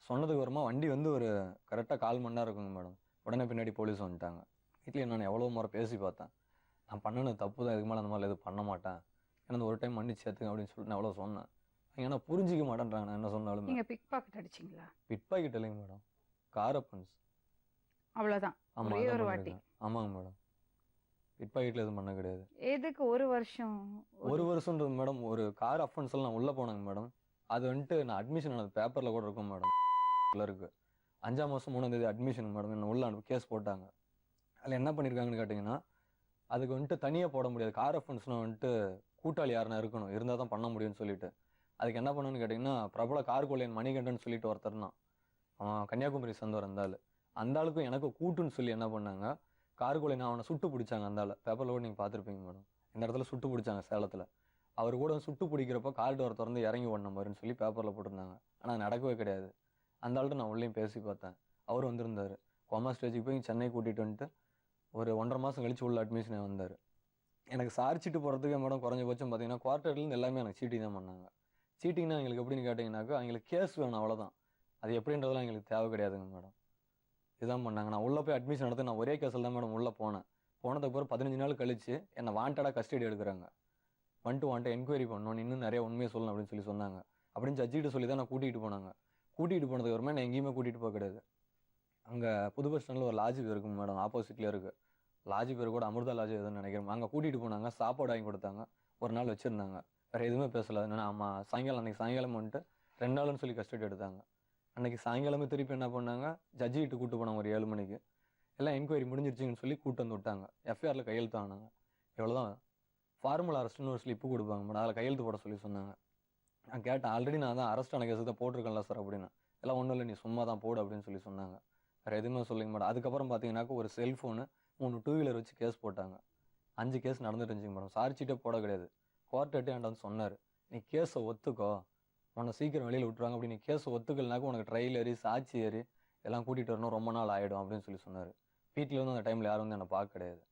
சொன்னதுக்கு வரமா வண்டி வந்து ஒரு கரெக்டாக 1/4 மணி நேரம் இருக்குங்க மேடம். உடனே பின்னாடி போலீஸ் வந்துட்டாங்க. வீட்டில் நான் எவ்வளோ முறை பேசி பார்த்தேன். நான் பண்ணினது தப்பு தான், இதுக்கு மேலே அந்த மாதிரி எதுவும் பண்ண மாட்டேன், எனக்கு ஒரு டைம் மன்னிச்சு சேர்த்துங்க அப்படின்னு சொல்லிட்டு நான் எவ்வளோ சொன்னேன். ஏன்னா புரிஞ்சிக்க மாட்டேன்றாங்க நான் என்ன சொன்னாலும். நீங்கள் பிக் பாக்கெட் அடிச்சிங்களா? பிக் பாக்கெட் இல்லைங்க மேடம், கார் அப்பன்ஸ். அவ்வளோதான், ஒரே ஒரு வாட்டி. ஆமாங்க மேடம், பிக் பாக்கெட்டில் எதுவும் பண்ண கிடையாது. எதுக்கு 1 வருஷம்? 1 வருஷம்ன்றது மேடம், ஒரு கார் அஃபென்ஸில் நான் உள்ளே போனேங்க மேடம். அது வந்துட்டு நான் அட்மிஷன் ஆனது பேப்பரில் கூட இருக்கும் மேடம். இருக்குது 5ஆம் மாதம் 3ஆம் தேதி அட்மிஷன் மேடம். என்ன உள்ள கேஸ் போட்டாங்க. அதில் என்ன பண்ணியிருக்காங்கன்னு கேட்டிங்கன்னா, அதுக்கு வந்துட்டு தனியாக போட முடியாது. கார் அஃபென்ஸ்னால் வந்துட்டு கூட்டாளி யாருன்னா இருக்கணும், இருந்தால் தான் பண்ண முடியும்னு சொல்லிட்டு அதுக்கு என்ன பண்ணணும்னு கேட்டிங்கன்னா, பிரபல கார் கொள்ளையன் மணிகண்டன் சொல்லிட்டு ஒருத்தர் தான். அவன் கன்னியாகுமரி சேர்ந்தவர். அந்த ஆளுக்கும் எனக்கு கூட்டுன்னு சொல்லி என்ன பண்ணாங்க, கார் கொள்ளையன் அவனை சுட்டு பிடிச்சாங்க. அந்த ஆள் பேப்பரில் கூட நீங்கள் பார்த்துருப்பீங்க மேடம். இந்த இடத்துல சுட்டு பிடிச்சாங்க சேலத்தில். அவர் கூட சுட்டு பிடிக்கிறப்ப கார் டோர் திறந்து இறங்கி ஓடின மாதிரின்னு சொல்லி பேப்பரில் போட்டிருந்தாங்க. ஆனால் நடக்கவே கிடையாது. அந்த ஆள்கிட்ட நான் உள்ளேயும் பேசி பார்த்தேன். அவர் வந்திருந்தார். கோமா ஸ்டேஜுக்கு போய் சென்னை கூட்டிகிட்டு வந்துட்டு ஒரு 1.5 மாதம் கழிச்சு உள்ள அட்மிஷனே வந்தார். எனக்கு சார்ஜிட்டு போகிறதுக்கே மேடம் குறைஞ்சபட்சம் பார்த்தீங்கன்னா குவார்ட்டர்லேருந்து எல்லாமே எனக்கு சீட்டிங் தான் பண்ணாங்க. சீட்டிங்னா எங்களுக்கு எப்படின்னு கேட்டிங்கனாக்கா, அவங்களுக்கு கேஸ் வேணும், அவ்வளோதான். அது எப்படின்றதெல்லாம் எங்களுக்கு தேவை கிடையாதுங்க மேடம். இதுதான் பண்ணாங்க. நான் உள்ளே போய் அட்மிஷன் எடுத்து நான் ஒரே கேஸில் தான் மேடம் உள்ளே போனேன். போனதுக்கு அப்புறம் 15 நாள் கழிச்சு என்னை வாண்டடாக கஸ்டடி எடுக்கிறாங்க. வந்துட்டு என்கொயரி பண்ணணும், இன்னும் நிறைய உண்மையை சொல்லணும் அப்படின்னு சொன்னாங்க. அப்படின்னு ஜட்ஜிகிட்ட சொல்லி தான் நான் கூட்டிகிட்டு போனாங்க. கூட்டிகிட்டு போனதுக்கு அப்புறமா நான் எங்கேயுமே கூட்டிகிட்டு போக கிடையாது. அங்கே புது பஸ் ஸ்டாண்டில் ஒரு லாட்ஜ் இருக்குங்க மேடம், ஆப்போசிட்லேயே இருக்குது. லாட்ஜ் பேர் கூட அமிர்தா லாட்ஜ் எதுன்னு நினைக்கிறேன். அங்கே கூட்டிகிட்டு போனாங்க, சாப்பாடு வாங்கி கொடுத்தாங்க, ஒரு நாள் வச்சுருந்தாங்க. வேறு எதுவுமே பேசலை. என்னன்னா அன்றைக்கி சாயங்காலம் வந்துட்டு 2 நாள்னு சொல்லி கஸ்டடி எடுத்தாங்க. அன்றைக்கி சாயங்காலமே திருப்பி என்ன பண்ணாங்க, ஜட்ஜிகிட்ட கூப்பிட்டு போனாங்க ஒரு 7 மணிக்கு. எல்லாம் என்கொயரி முடிஞ்சிருச்சுன்னு சொல்லி கூப்பிட்டு வந்து விட்டாங்க. எஃப்ஐஆரில் கையெழுத்து ஆனாங்க. எவ்வளோதான். ஃபார்மல் அரெஸ்ட்னு ஒரு ஸ்லிப்பு கொடுப்பாங்க மேடம், அதில் கையெழுத்து போட சொன்னாங்க. நான் கேட்டேன், ஆல்ரெடி நான் தான் அரெஸ்ட் ஆன கேஸு தான் போட்டிருக்கேன்ல சார் அப்படின்னு. எல்லாம் ஒன்றும் இல்லை, நீ சும்மா தான் போடு அப்படின்னு சொன்னாங்க. வேறு எதுவுமே சொல்லிங்க மேடம். அதுக்கப்புறம் பார்த்தீங்கன்னாக்கா ஒரு செல்ஃபோனு 3 2 வீலர் வச்சு கேஸ் போட்டாங்க. 5 கேஸ் நடந்துட்டு இருந்துச்சுங்க மேடம். சார்ஜிட்டே போட கிடையாது. கோர்ட்டே என்கிட்ட வந்து சொன்னார், நீ கேஸை ஒத்துக்கோ, உன்னை சீக்கிரம் வெளியில் விட்டுருவாங்க. அப்படி நீ கேஸை ஒத்துக்கலனாக்கா உனக்கு ட்ரையல் ஏறி சாட்சி ஏறி எல்லாம் கூட்டிகிட்டு வரணும், ரொம்ப நாள் ஆகிடும் அப்படின்னு சொன்னார். வீட்டில் வந்து அந்த டைமில் யாரும் வந்து என்னை பார்க்க கிடையாது.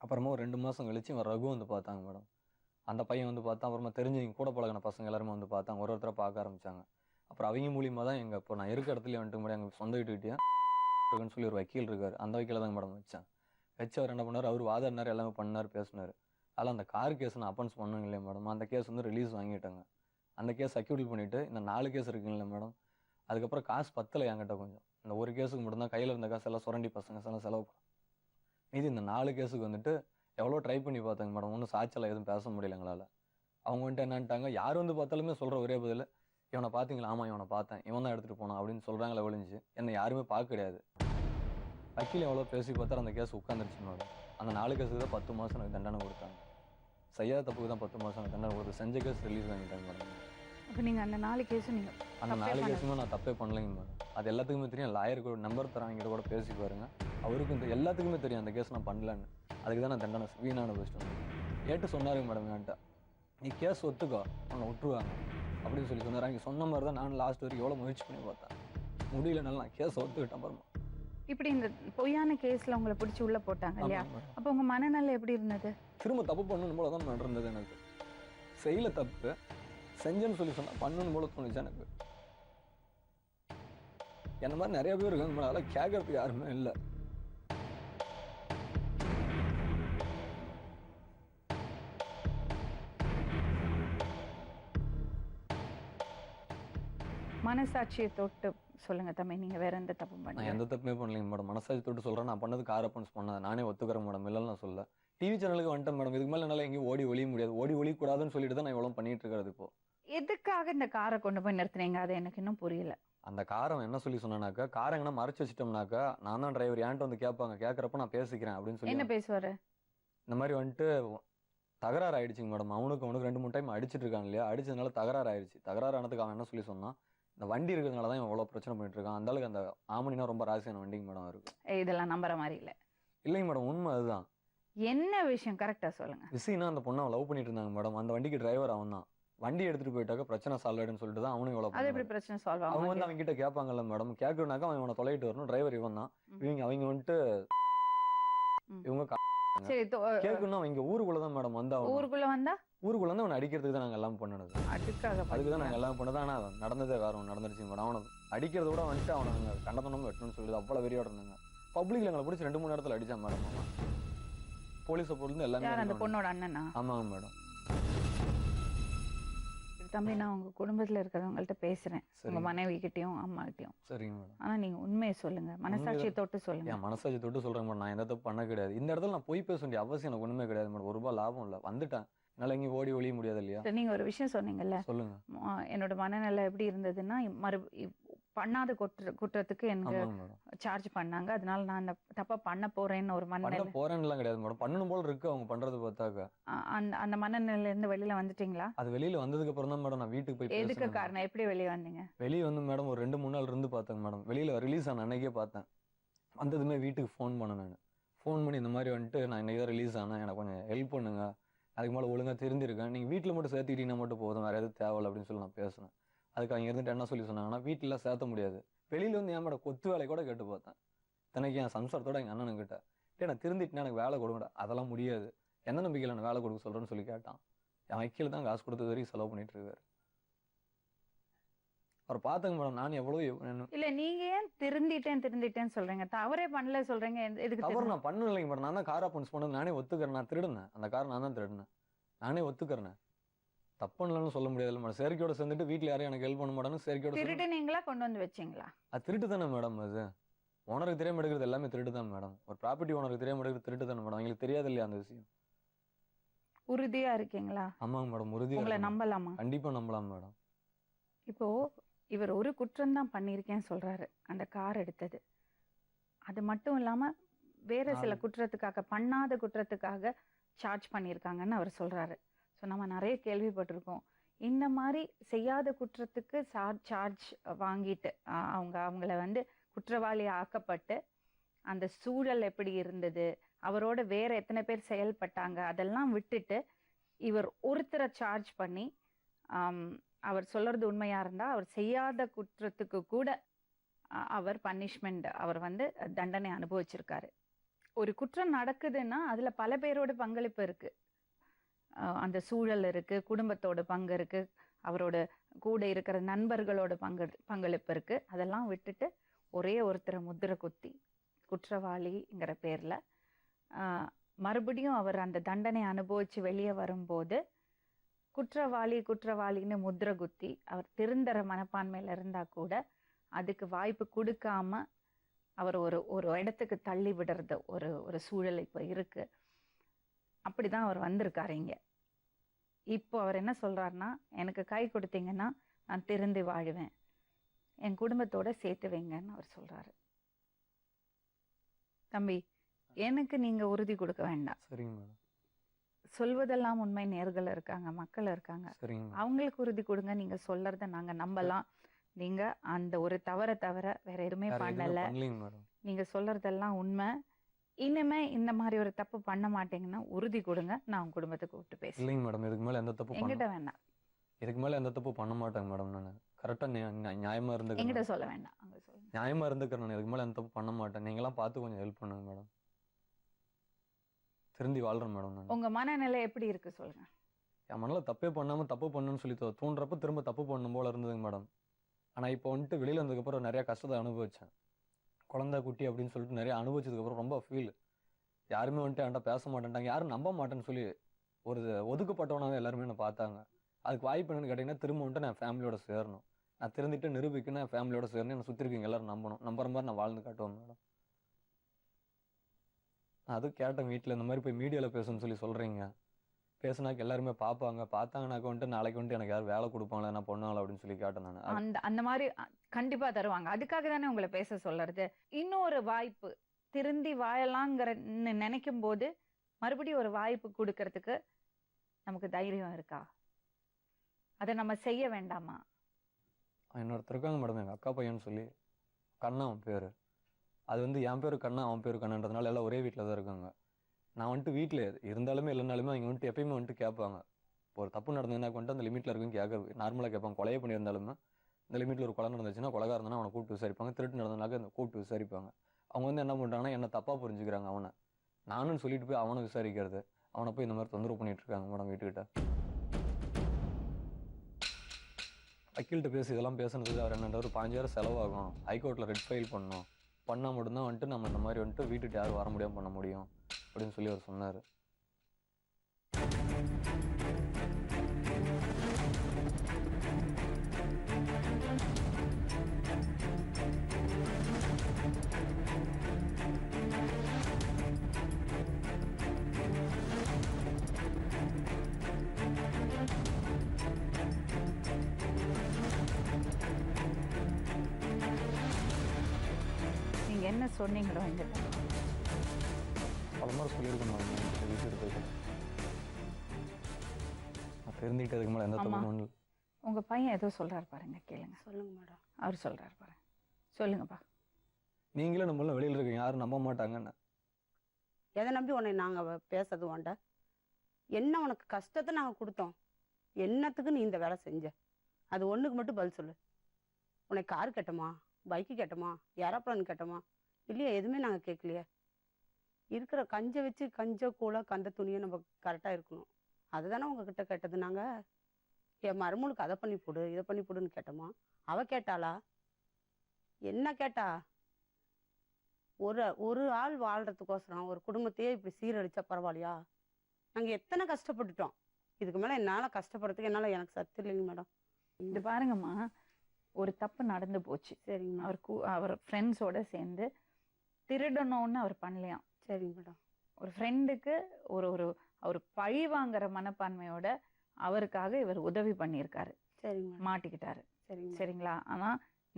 அப்புறமா ஒரு 2 மாதம் கழிச்சு இவன் ரகு வந்து பார்த்தாங்க மேடம். அந்த பையன் வந்து பார்த்தா, அப்புறமா தெரிஞ்சவங்க கூட பழகின பசங்க எல்லாருமே வந்து பார்த்தாங்க. ஒருத்தரை பார்க்க ஆரம்பித்தாங்க. அப்புறம் அவங்க மூலியமாக தான் இப்போ நான் இருக்க இடத்துலேயே வந்துட்டு மேடம், எங்கள் சொந்த வீட்டுக்கிட்டே சொல்லி ஒரு வக்கீல் இருக்கார். அந்த வக்கீல தாங்க மேடம் வச்சேன். வச்சு அவர் என்ன பண்ணார், அவர் வாதாடினார், எல்லாமே பண்ணார், பேசினார். அதில் அந்த கார் கேஸ் நான் அப்பன்ஸ் பண்ணுங்க இல்லையா மேடம், அந்த கேஸ் வந்து ரிலீஸ் வாங்கிட்டாங்க. அந்த கேஸ் அக்யூட்டில் பண்ணிவிட்டு இந்த 4 கேஸ் இருக்குங்களா மேடம், அதுக்கப்புறம் காசு பத்தலை என்கிட்ட கொஞ்சம். இந்த ஒரு கேஸுக்கு மட்டும்தான் கையில் இருந்த காசு எல்லாம் சுரண்டி பசங்க எல்லாம் செலவு. மீதி இந்த 4 கேஸுக்கு வந்துட்டு எவ்வளோ ட்ரை பண்ணி பார்த்தாங்க மேடம், ஒன்றும் சாட்சியெல்லாம் எதுவும் பேச முடியல எங்களால். அவங்க வந்துட்டு என்னன்ட்டாங்க, யார் வந்து பார்த்தாலுமே சொல்கிற ஒரே பதில், இவனை பார்த்தீங்களா, ஆமாம் இவனை பார்த்தேன், இவன் தான் எடுத்துகிட்டு போனான் அப்படின்னு சொல்கிறாங்களே ஒழிஞ்சு என்னை யாருமே பார்க்க கிடையாது. வக்கீல் எவ்வளோ பேசி பார்த்தா அந்த கேஸ் உட்காந்துருச்சு மேடம். அந்த 4 கேஸுக்கு தான் 10 மாதம் எனக்கு தண்டனை கொடுத்தாங்க. செய்யாத தப்புக்கு தான் 10 மாதம் எனக்கு தண்டனை கொடுத்து, செஞ்ச கேஸ் ரிலீஸ் வாங்கிட்டாங்க மேடம். அப்போ நீங்கள் அந்த 4 கேஸும் நீங்கள் அந்த 4 கேஸுமே நான் தப்பே பண்ணலைங்க மேடம். அது எல்லாத்துக்குமே தெரியும். லாயருக்கு நம்பர் தராங்க கூட பேசி பாருங்க, அவருக்கும் எல்லாத்துக்குமே தெரியும் அந்த கேஸ் நான் பண்ணலன்னு. அதுக்கு தான் நான் தண்டனை வீணாக அனுபவிச்சிட்டேன். கேட்டு சொன்னாருங்க மேடம் என்கிட்ட, நீ கேஸ் ஒத்துக்கோ அவனை விட்டுருவாங்க அப்படின்னு சொல்லி சொன்னார். இங்கே சொன்ன மாதிரி தான் நான் லாஸ்ட் வரைக்கும் எவ்வளோ முயற்சி பண்ணி பார்த்தேன், முடியலனால நான் கேஸ் ஒத்துக்கிட்டேன். அப்புறமா இப்படி இந்த பொய்யான கேஸில் உங்களை பிடிச்சி உள்ளே போட்டாங்க இல்லையா? அப்போ உங்கள் மனநிலை எப்படி இருந்தது? திரும்ப தப்பு பண்ணணும் போல தான் நடந்தது. எனக்கு செய்யல தப்பு செஞ்சேன்னு சொல்லி சொன்னா பண்ணணும் போல தோணுச்சு எனக்கு. என்ன மாதிரி நிறைய பேர் இருக்காங்க, அதெல்லாம் கேட்கறதுக்கு யாருமே இல்லை. மனசாட்சியை தொட்டு சொல்லுங்க தம்பி, நீங்க வேற எந்த தப்பு நான் பண்ணீங்க? எந்த தப்புமே பண்ணலைங்க மேடம். மனசாட்சி தொட்டு சொல்றேன், நான் பண்ணது காரப்பன்ஸ் பண்ணேன், நானே ஒத்துக்கிறேன் மேடம், இல்லைன்னு நான் சொல்ல. டிவி சேனலுக்கு வந்துட்டேன் மேடம், இதுக்கு மேலே என்னால் எங்கேயும் ஓடி ஒளிய முடியாது. ஓடி ஒளிக்கூடாதுன்னு சொல்லிட்டு தான் நான் இவ்வளோ பண்ணிட்டு இருக்கிறது. இப்போ எதுக்காக இந்த காரை கொண்டு போய் நிறுத்துனீங்க? அது எனக்கு இன்னும் புரியல. அந்த காரம் என்ன சொல்லி சொன்னாக்கா, காரை எங்கன்னா மறைச்சு வச்சிட்டோம்னாக்கா நான் தான் டிரைவர், ஏன்ட்டு வந்து கேட்பாங்க, கேட்குறப்ப நான் பேசிக்கிறேன் அப்படின்னு சொல்லி என்ன பேசுவாரு? இந்த மாதிரி வந்துட்டு தகராறு ஆயிடுச்சுங்க மேடம். அவனுக்கு 2-3 டைம் அடிச்சிட்டு இருக்கான் இல்லையா, அடிச்சதுனால தகராறு ஆயிடுச்சு. தகராறு ஆனதுக்கு அவன் என்ன சொல்லி சொன்னான், இந்த வண்டி இருக்கிறதுனால தான் இவன் இவ்வளோ பிரச்சனை பண்ணிட்டு இருக்கான். அந்த அளவுக்கு அந்த ஆமணினா ரொம்ப ராசியான வண்டிங்க மேடம் இருக்கு. இதெல்லாம் நம்புற மாதிரி இல்ல. இல்லைங்க மேடம், உண்மை அதுதான். என்ன விஷயம் கரெக்டா சொல்லுங்க. விசினா அந்த பொண்ணை லவ் பண்ணிட்டு இருந்தாங்க மேடம். அந்த வண்டிக்கு டிரைவர் அவன் தான். வண்டி எடுத்துட்டு போயிட்டாக்க பிரச்சனை சால்வ் ஆயிடுன்னு சொல்லிட்டு தான் அவனும் அது எப்படி இவ்வளோ பிரச்சனை சால்வ் அவங்க ஆகும்? வந்து அவங்க கிட்ட கேட்பாங்கல்ல மேடம், கேட்கணுனாக்கா அவன் இவனை தொலைட்டு வரணும். டிரைவர் இவன் தான். அவங்க வந்துட்டு இவங்க சரி, கேட்கணும். அவங்க ஊருக்குள்ள தான் மேடம் வந்தா, ஊருக்குள்ள வந்தா ஊருக்குள்ள வந்து அவனை அடிக்கிறதுக்கு தான் நாங்கள் எல்லாம் பண்ணது. அதுக்கு தான் நாங்கள் எல்லாம் பண்ணது. ஆனால் நடந்ததே வேற ஒன்று நடந்துருச்சு மேடம். அவனை அடிக்கிறத விட வந்துட்டு அவனை நாங்கள் கண்டத்தனமும் வெட்டணும்னு சொல்லிட்டு அவ்வளோ வெறியோட இருந்தாங்க. பப்ளிக்ல எங்களை பிடிச்சி 2-3 இடத்துல அடிச்சா மேடம். அவன் போலீஸை பொறுத்து எல்லாமே. அந்த பொண்ணோட அண்ணனா? ஆமாங்க மேடம். தம்பி, நான் உங்க குடும்பத்துல இருக்கிறவங்கள்ட்ட பேசுறேன், உங்க மனைவி கிட்டயும் அம்மா கிட்டயும். சரிங்க மேடம். ஆனா நீங்க உண்மையை சொல்லுங்க, மனசாட்சியை தொட்டு சொல்லுங்க. என் மனசாட்சி தொட்டு சொல்றேன் மேடம், நான் எந்த தப்பு பண்ண கிடையாது. இந்த இடத்துல நான் போய் பேச வேண்டிய அவசியம் எனக்கு ஒண்ணுமே கிடையாது மேடம். ₹1 லாபம் இல்லை, வந்துட்டேன். என்னால எங்கேயும் ஓடி ஒளிய முடியாது இல்லையா? நீங்க ஒரு விஷயம் சொன்னீங்கல்ல, சொல்லுங்க. என்னோட மனநிலை எப்படி இருந்ததுன்னா, பண்ணாத குற்றத்துக்கு எனக்கு சார்ஜ் பண்ணாங்க, அதனால நான் அந்த தப்பா பண்ண போறேன்னு ஒரு மனநிலை. போறேன்னுலாம் கிடையாது மேடம், பண்ணணும் போல இருக்கு அவங்க பண்றது பார்த்தாக்க. அந்த மனநிலையில இருந்து வெளியில வந்துட்டீங்களா? அது வெளியில வந்ததுக்கு அப்புறம் தான் மேடம் நான் வீட்டுக்கு போய் எதுக்கு காரணம், எப்படி வெளியே வந்தீங்க? வெளியே வந்து மேடம் ஒரு 2-3 நாள் இருந்து பார்த்தேங்க மேடம். வெளியில ரிலீஸ் ஆன அன்னைக்கே பார்த்தேன். வந்ததுமே வீட்டுக்கு ஃபோன் பண்ணேன். நான் ஃபோன் பண்ணி இந்த மாதிரி வந்துட்டு நான் இன்னைக்கு தான் ரிலீஸ் ஆனேன், எனக்கு கொஞ்சம் ஹெல்ப் பண்ணுங்க, அதுக்கு மேலே ஒழுங்காக தெரிஞ்சிருக்கேன், நீங்கள் வீட்டில் மட்டும் சேர்த்துக்கிட்டீங்கன்னா மட்டும் போதும், வேறு எதுவும் தேவையில்லை அப்படின்னு சொல்லி நான் பேசினேன். அதுக்கு அவங்க இருந்துட்டு என்ன சொல்லி சொன்னாங்கன்னா, வீட்டிலலாம் சேர்த்த முடியாது, வெளியில் வந்து என் மேடம் கொத்து வேலை கூட கேட்டு பார்த்தேன். தனக்கு என் சம்சாரத்தோட எங்கள் அண்ணனுக்கிட்ட, நான் திருந்திட்டுனா எனக்கு வேலை கொடுங்கடா. அதெல்லாம் முடியாது, எந்த நம்பிக்கையில் நான் வேலை கொடுக்க சொல்கிறேன்னு சொல்லி கேட்டான். என் வக்கீல் தான் காசு கொடுத்து வரைக்கும் செலவு பண்ணிட்டு இருக்காரு. அவர் பார்த்துங்க மேடம், நான் எவ்வளோ இல்லை, நீங்கள் ஏன் திருந்திட்டேன்னு சொல்கிறீங்க? தவறே பண்ணல சொல்கிறீங்க, எதுக்கு தவறு நான் பண்ணலைங்க மேடம். நான் தான் கார் ஆப்பன்ஸ் பண்ணது, நானே ஒத்துக்கிறேன். நான் திருடுனேன், அந்த கார் நான் தான் திருடினேன், நானே ஒத்துக்கிறேன். தப்புன்னு சொல்ல முடியாது மேடம். செயற்கையோட சேர்ந்துட்டு வீட்டில் யாரும் எனக்கு ஹெல்ப் பண்ண மாட்டான்னு செயற்கையோட திருடுனீங்களா, கொண்டு வந்து வச்சிங்களா? அது திருட்டு தானே மேடம். அது ஓனருக்கு தெரியாம எடுக்கிறது எல்லாமே திருட்டு தான் மேடம். ஒரு ப்ராப்பர்ட்டி ஓனருக்கு தெரியாம எடுக்கிறது திருட்டு தானே மேடம். அவங்களுக்கு தெரியாது இல்லையா அந்த விஷயம். உறுதியா இருக்கீங்களா? ஆமாங்க மேடம், உறுதியா. உங்களை நம்பலாமா? கண்டிப்பா நம்பலாம் மேடம். இப்போ இவர் ஒரு குற்றம் தான் பண்ணியிருக்கேன்னு சொல்றாரு, அந்த கார் எடுத்தது. அது மட்டும் இல்லாம வேற சில குற்றத்துக்காக, பண்ணாத குற்றத்துக்காக சார்ஜ் பண்ணியிருக்காங்கன்னு அவர் சொல்றாரு. ஸோ நம்ம நிறைய கேள்விப்பட்டிருக்கோம். இந்த மாதிரி செய்யாத குற்றத்துக்கு சார்ஜ் வாங்கிட்டு அவங்கள வந்து குற்றவாளி ஆக்கப்பட்டு, அந்த சூழல் எப்படி இருந்தது, அவரோட வேற எத்தனை பேர் செயல்பட்டாங்க, அதெல்லாம் விட்டுட்டு இவர் ஒருத்தரை சார்ஜ் பண்ணி, அவர் சொல்றது உண்மையா இருந்தா அவர் செய்யாத குற்றத்துக்கு கூட அவர் பனிஷ்மெண்ட், அவர் வந்து தண்டனை அனுபவிச்சிருக்காரு. ஒரு குற்றம் நடக்குதுன்னா அதுல பல பேரோட பங்களிப்பு இருக்கு, அந்த சூழல் இருக்கு, குடும்பத்தோட பங்கு இருக்கு, அவரோட கூட இருக்கிற நண்பர்களோட பங்களிப்பு இருக்கு. அதெல்லாம் விட்டுட்டு ஒரே ஒருத்தரை முத்திரை குத்தி குற்றவாளிங்கிற பேர்ல மறுபடியும் அவர் அந்த தண்டனை அனுபவிச்சு வெளியே வரும்போது குற்றவாளின்னு முத்திரை குத்தி அவர் திருந்தற மனப்பான்மையில இருந்தா கூட அதுக்கு வாய்ப்பு கொடுக்காம அவர் ஒரு இடத்துக்கு தள்ளி விடுறது ஒரு சூழல் இப்போ இருக்கு. அப்படிதான் அவர் வந்திருக்காரு இங்க. இப்போ அவர் என்ன சொல்றாருன்னா, எனக்கு கை கொடுத்தீங்கன்னா நான் திருந்தி வாழுவேன், என் குடும்பத்தோட சேர்த்து வைங்கன்னு அவர் சொல்றாரு. தம்பி, எனக்கு நீங்க உறுதி கொடுக்க வேண்டாம். சரிங்க மேடம். சொல்வதெல்லாம் உண்மை நேர்கள் இருக்காங்க, மக்கள் இருக்காங்க. சரிங்க மேடம். அவங்களுக்கு உறுதி கொடுங்க. நீங்க சொல்றத நாங்க நம்பலாம். நீங்க அந்த ஒரு தவற தவிர வேற எதுவுமே வேற எதுவுமே பண்ணல. பண்ணலைங்க மேடம். நீங்க சொல்றதெல்லாம் உண்மை. இனிமே இந்த மாதிரி ஒரு தப்பு பண்ண மாட்டீங்கன்னா உறுதி கொடுங்க. நான் உங்க குடும்பத்தை கூப்பிட்டு பேசுறேன். இல்லைங்க மேடம், இதுக்கு மேல எந்த தப்பு என்கிட்ட வேண்டாம். இதுக்கு மேல எந்த தப்பு பண்ண மாட்டேங்க மேடம். நான் கரெக்டா நியாயமா என்கிட்ட இருந்துக்கிறேன். சொல்ல வேண்டாம். அங்க சொல்லுங்க. நியாயமா இருந்துக்கிறேன். நான் இதுக்கு மேல எந்த தப்பு பண்ண மாட்டேன். நீங்களாம் பார்த்து கொஞ்சம் ஹெல்ப் பண்ணுங்க மேடம். திருந்தி வாழ்றேன் மேடம். நான் உங்க மனநிலை எப்படி இருக்கு சொல்லுங்க. என் மனல தப்பே பண்ணாம தப்பு பண்ணுன்னு சொல்லி தூண்டுறப்ப திரும்ப தப்பு பண்ணும் போல இருந்ததுங்க மேடம். ஆனா இப்போ வந்துட்டு வெளியில வந்ததுக்கப்புறம் நிறைய கஷ்டத்தை அனுபவிச்சேன். குழந்தை குட்டி அப்படின்னு சொல்லிட்டு நிறைய அனுபவிச்சதுக்கப்புறம் ரொம்ப ஃபீல். யாருமே வந்துட்டு என்கிட்ட பேச மாட்டேன்ட்டாங்க, யாரும் நம்ப மாட்டேன்னு சொல்லி ஒரு ஒதுக்கப்பட்டவனாவே எல்லாருமே என்னை பார்த்தாங்க. அதுக்கு வாய்ப்பு என்னன்னு கேட்டிங்கன்னா திரும்ப வந்துட்டு நான் ஃபேமிலியோட சேரணும். நான் திருந்திட்டு நிரூபிக்கணும், என் ஃபேமிலியோட சேரணும், என்னை சுற்றி இருக்கீங்க எல்லாரும் நம்பணும். நம்புற மாதிரி நான் வாழ்ந்து காட்டுவேன் மேடம். நான் அதுவும் கேட்டேன் வீட்டில், இந்த மாதிரி போய் மீடியாவில் பேசணும்னு சொல்லி சொல்கிறீங்க. பேசுனாக்க எல்லாருமே பார்ப்பாங்க, பார்த்தாங்கனாக்க வந்துட்டு நாளைக்கு வந்துட்டு எனக்கு யாரும் வேலை கொடுப்பாங்களா, நான் பொண்ணாங்களா அப்படின்னு சொல்லி கேட்டேன் நான். அந்த மாதிரி கண்டிப்பா தருவாங்க. அதுக்காக தானே உங்களை பேச சொல்றது. இன்னொரு வாய்ப்பு திருந்தி வாழலாங்கிற நினைக்கும் போது மறுபடியும் ஒரு வாய்ப்பு கொடுக்கறதுக்கு நமக்கு தைரியம் இருக்கா? அதை நம்ம செய்ய வேண்டாமா? இன்னொருத்தர் இருக்காங்க மேடம், எங்கள் அக்கா பையன்னு சொல்லி, கண்ணா அவன் பேர். அது வந்து என் பேர் கண்ணா, அவன் பேர் கண்ணன்றதுனால எல்லாம் ஒரே வீட்டில் தான் இருக்காங்க. நான் வந்துட்டு வீட்டில் இருந்தாலுமே இல்லைனாலுமே அவங்க வந்துட்டு எப்பயுமே வந்துட்டு கேட்பாங்க. ஒரு தப்பு நடந்ததுன்னா வந்துட்டு அந்த லிமிட்டில் இருக்குன்னு கேட்க நார்மலாக கேட்பாங்க. கொலையை பண்ணியிருந்தாலுமே இந்த லிமிட்டில் ஒரு கொலை நடந்துச்சுன்னா கொலைகாரன் இருந்தால் அவனை கூப்பிட்டு விசாரிப்பாங்க. திருட்டு நடந்ததுனாக்க அந்த கூப்பிட்டு விசாரிப்பாங்க. அவங்க வந்து என்ன பண்ணுறாங்கன்னா என்ன தப்பாக புரிஞ்சுக்கிறாங்க அவனை. நானும் சொல்லிட்டு போய் அவனை விசாரிக்கிறது, அவனை போய் இந்த மாதிரி தொந்தரவு பண்ணிட்டு இருக்காங்க மேடம் வீட்டுக்கிட்ட. வக்கீல்கிட்ட பேசி இதெல்லாம் பேசுனதுக்கு அவர் என்னென்ன ஒரு 5,000 செலவாகும், ஹைகோர்ட்டில் ரெட் ஃபைல் பண்ணணும், பண்ணால் மட்டும்தான் வந்துட்டு நம்ம இந்த மாதிரி வந்துட்டு வீட்டுக்கு யாரும் வர முடியாமல் பண்ண முடியும் அப்படின்னு சொல்லி அவர் சொன்னார். நீங்க என்ன சொன்னீங்களோ என்கிட்ட பலமுறை சொல்லியிருக்கணும் வீட்டுக்கு போய். நான் தெரிஞ்சுக்கிட்டதுக்கு மேலே எந்த ஆமா. தப்பும் இல்லை. உங்க பையன் ஏதோ சொல்றாரு பாருங்க, கேளுங்க. சொல்லுங்க மேடம். அவர் சொல்றாரு பாருங்க, சொல்லுங்கப்பா. நீங்களும் நம்மளாம் வெளியில் இருக்கீங்க, யாரும் நம்ப மாட்டாங்கன்னு. எதை நம்பி உன்னை நாங்கள் பேசுறது வாண்ட? என்ன உனக்கு கஷ்டத்தை நாங்கள் கொடுத்தோம்? என்னத்துக்கு நீ இந்த வேலை செஞ்ச? அது ஒன்றுக்கு மட்டும் பதில் சொல்லு. உனக்கு கார் கேட்டோமா, பைக்கு கேட்டோமா, ஏரோப்ளான் கேட்டோமா? இல்லையா, எதுவுமே நாங்கள் கேட்கலையே. இருக்கிற கஞ்சை வச்சு கஞ்ச கூழ கந்த துணியை நம்ம கரெக்டாக இருக்கணும். அதுதானே உங்ககிட்ட கேட்டது. நாங்கள் என் மருமகளுக்கு அதை பண்ணி போடு இதை பண்ணி போடுன்னு கேட்டோமா? அவ கேட்டாளா? என்ன கேட்டா? ஒரு ஆள் வாழ்றதுக்கோசரம் ஒரு குடும்பத்தையே இப்படி சீரழிச்சா பரவாயில்லையா? நாங்கள் எத்தனை கஷ்டப்பட்டுட்டோம். இதுக்கு மேலே என்னால் கஷ்டப்படுறதுக்கு எனக்கு சத்து இல்லைங்க மேடம். இது பாருங்கம்மா, ஒரு தப்பு நடந்து போச்சு. சரிங்க மேடம். அவர் ஃப்ரெண்ட்ஸோட சேர்ந்து திருடணும்னு அவர் பண்ணலையாம். சரிங்க மேடம். ஒரு ஃப்ரெண்டுக்கு ஒரு பழி வாங்குற மனப்பான்மையோட அவருக்காக இவர் உதவி பண்ணியிருக்காரு. சரிங்க மேடம். மாட்டிக்கிட்டாரு. சரிங்க. சரிங்களா? ஆனா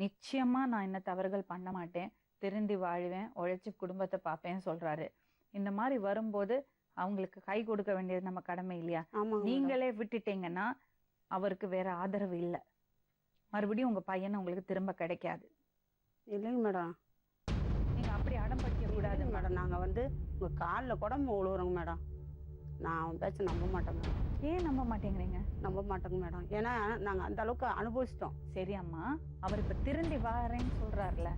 நிச்சயமா நான் என்ன தவறுகள் பண்ண மாட்டேன், திருந்தி வாழ்வேன், உழைச்சி குடும்பத்தை பார்ப்பேன்னு சொல்றாரு. இந்த மாதிரி வரும்போது அவங்களுக்கு கை கொடுக்க வேண்டியது நம்ம கடமை இல்லையா? ஆமாங்க. நீங்களே விட்டுட்டீங்கன்னா அவருக்கு வேற ஆதரவு இல்லை. மறுபடியும் உங்க பையனை உங்களுக்கு திரும்ப கிடைக்காது. இல்லைங்க மேடம். நீங்க அப்படி அடம் படிக்க கூடாது மேடம். நாங்கள் வந்து உங்கள் காலில் கூட உழுவுறோங்க மேடம். நான் அவன் பேச்சு நம்ப மாட்டேங்க. ஏன் நம்ப மாட்டேங்கிறீங்க? நம்ப மாட்டேங்க மேடம். ஏன்னா நாங்கள் அந்த அளவுக்கு அனுபவிச்சிட்டோம். சரி அம்மா, அவர் இப்ப திருந்தி வாரேன்னு சொல்றாருல,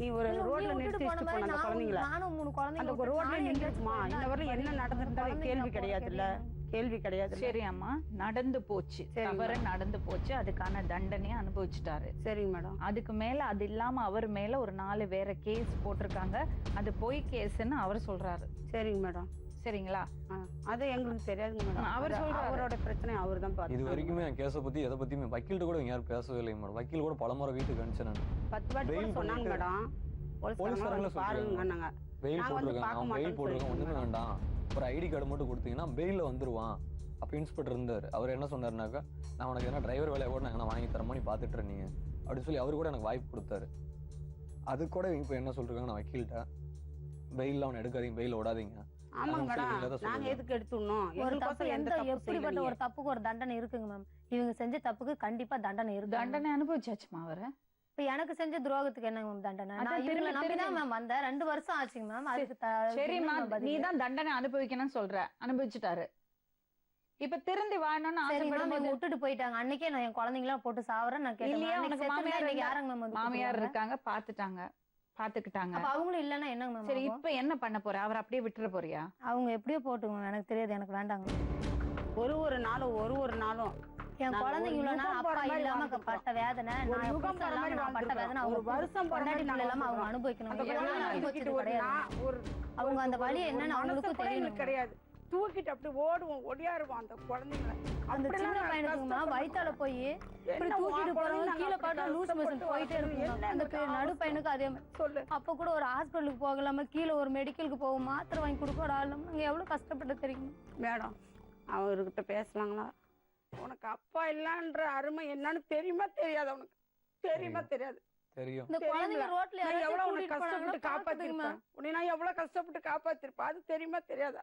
நீ ஒரு ரோட்ல நிறுத்தி வச்சுட்டு போன அந்த குழந்தைங்கள, நானும் 3 குழந்தைங்க அந்த ஒரு ரோட்ல நின்றுச்சுமா, இந்த வரல என்ன நடந்திருந்தாலும் கேள்வி கிடையாதுல்ல, கேள்வி கிடையாது. சரி அம்மா, நடந்து போச்சு, தவறு நடந்து போச்சு, அதுக்கான தண்டனையை அனுபவிச்சுட்டாரு. சரிங்க மேடம். அதுக்கு மேல அது இல்லாம அவர் மேல ஒரு 4 வேற கேஸ் போட்டிருக்காங்க. அது பொய் கேஸ்ன்னு அவர் சொல்றாரு. சரிங்க மேடம். சரிங்களா? அது எங்களுக்கு தெரியாதுங்க மேடம். அவர் சொல்றாரு. அவரோட பிரச்சனை அவர் தான் பார்த்து. இது வரைக்குமே என் கேஸை பத்தி எதை பத்தியுமே வக்கீல்கிட்ட கூட யாரும் பேசவே இல்லைங்க மேடம். வக்கீல் கூட பலமுறை வீட்டுக்கு அனுப்பிச்சேன் நான். 10 வாட்டி கூட சொன்னாங்க மேடம். போலீஸ்காரங்க பாருங்க, நாங்க பெயில் போட்டிருக்காங்க, அவன் பெயில் போட்டிருக்கான், ஒண்ணுமே வேண்டாம், ஒரு ஐடி கார்டு மட்டும் கொடுத்தீங்கன்னா பெயில வந்துருவான். அப்போ இன்ஸ்பெக்டர் இருந்தார். அவர் என்ன சொன்னாருனாக்கா, நான் உனக்கு என்ன டிரைவர் வேலையை கூட நான் வாங்கி தரமா நீ பார்த்துட்டு இருந்தீங்க அப்படின்னு சொல்லி அவர் கூட எனக்கு வாய்ப்பு கொடுத்தாரு. அது கூட இப்போ என்ன சொல்றாங்க, நான் வக்கீல்கிட்ட வெயில்ல அவனை எடுக்காதீங்க, வெயில் ஓடாதீங்க. ஆமாங்க அந்த மேடம், விஷயத்துல தான் நாங்க சொல்லுங்க. எதுக்கு எடுத்துடணும்? ஒரு எங்களுக்கு தப்பு எந்த தப்பு எப்படிப்பட்ட செய்யலையே. ஒரு தப்புக்கு ஒரு தண்டனை இருக்குங்க மேம். இவங்க செஞ்ச தப்புக்கு கண்டிப்பா தண்டனை இருக்கு. தண்டனை அனுபவிச்சாச்சுமா அவரு? இப்ப எனக்கு செஞ்ச துரோகத்துக்கு என்னங்க மேம் தண்டனை? அதான் நான் திரும்பி இவங்களை நம்பிதான் திரும்பி- மேம் வந்தேன். 2 வருஷம் ஆச்சுங்க மேம். அதுக்கு சரிம்மா, என்ன பதில்? நீ தான் தண்டனை அனுபவிக்கணும்னு சொல்ற, அனுபவிச்சுட்டாரு. இப்ப திருந்தி வாழணும்னு சரி மேம், ஆசைப்படும் இவங்க போது விட்டுட்டு போயிட்டாங்க. அன்னைக்கே நான் என் குழந்தைங்களாம் போட்டு சாவறேன் நான் கேட்டேன். இல்லையா, அன்னைக்கு உனக்கு செத்துருந்தா மாமியார் இன்னைக்கு இருந்தா- யாருங்க மேம் வந்து மாமியார் கூப்பிடுவாங்க? இருக்காங்க, பாத்துக்கிட்டாங்க. அப்ப அவங்களும் இல்லன்னா என்னங்க மேம் சரி, ஆகும்? இப்ப என்ன பண்ண போற? அவர் அப்படியே விட்டுற போறியா? அவங்க எப்படியோ போட்டுங்க மேம், எனக்கு தெரியாது, எனக்கு வேண்டாங்க. ஒரு நாளும் என் நாங்க குழந்தைங்க ஒரு இவ்வளவு நாள் யுகம் அப்பா போற மாதிரி இல்லாம வாழ்ந்துட்டோம். பட்ட வேதனை, ஒரு நான் யுகம் புருஷன் போற இல்லாம மாதிரி நான் பட்ட வேதனை, வாழ்ந்துட்டோம். அவங்க ஒரு வருஷம் போற பொண்டாட்டி மாதிரி பிள்ளை இல்லாம அவங்க வாழ்ந்துட்டோம். அனுபவிக்கணும். அந்த எவ்வளவு நாள் குழந்தைங்களை அனுபவிச்சது தூக்கிட்டு கிடையாது. அவங்க அந்த வலி என்னன்னு அவங்களுக்கும் தெரியும். கிடையாது. தூக்கிட்டு அப்படி ஓடுவோம், ஒடியாருவோம் அந்த குழந்தைங்களை. அந்த அப்படிலாம் சின்ன நான் பையனுக்குமா கஷ்டப்படுறேன். வயித்தால போய் இப்படி என்ன தூக்கிட்டு உன் போறவங்க குழந்தை கீழே நாங்க பாட்டு லூஸ் மோஷன் கஷ்டப்பட்டு போயிட்டே வளர்த்தது இருக்கும். என்ன அந்த எனக்கு நடு அவசரம்? பையனுக்கு அதே மாதிரி. சொல்லு. அப்ப கூட ஒரு ஹாஸ்பிட்டலுக்கு போகலாம, கீழே ஒரு மெடிக்கலுக்கு போக மாத்திரை வாங்கி கொடுக்க ஆள் இல்லாம நாங்க எவ்வளவு கஷ்டப்பட்டு தெரியுமா? மேடம், அவர்கிட்ட பேசலாங்களா? உனக்கு அப்பா இல்லன்ற அருமை என்னன்னு தெரியுமா தெரியாது? அவனுக்கு தெரியுமா தெரியாது? தெரியும். இந்த குழந்தைங்க ரோட்ல நான் யாராச்சும் எவ்வளவு உன்னை கூட்டிட்டு கஷ்டப்பட்டு போனாங்கன்னா பாத்துக்குமா? காப்பாத்திருப்பேன். உன்னை நான் எவ்வளவு கஷ்டப்பட்டு காப்பாத்திருப்பேன். அது தெரியுமா தெரியாதா?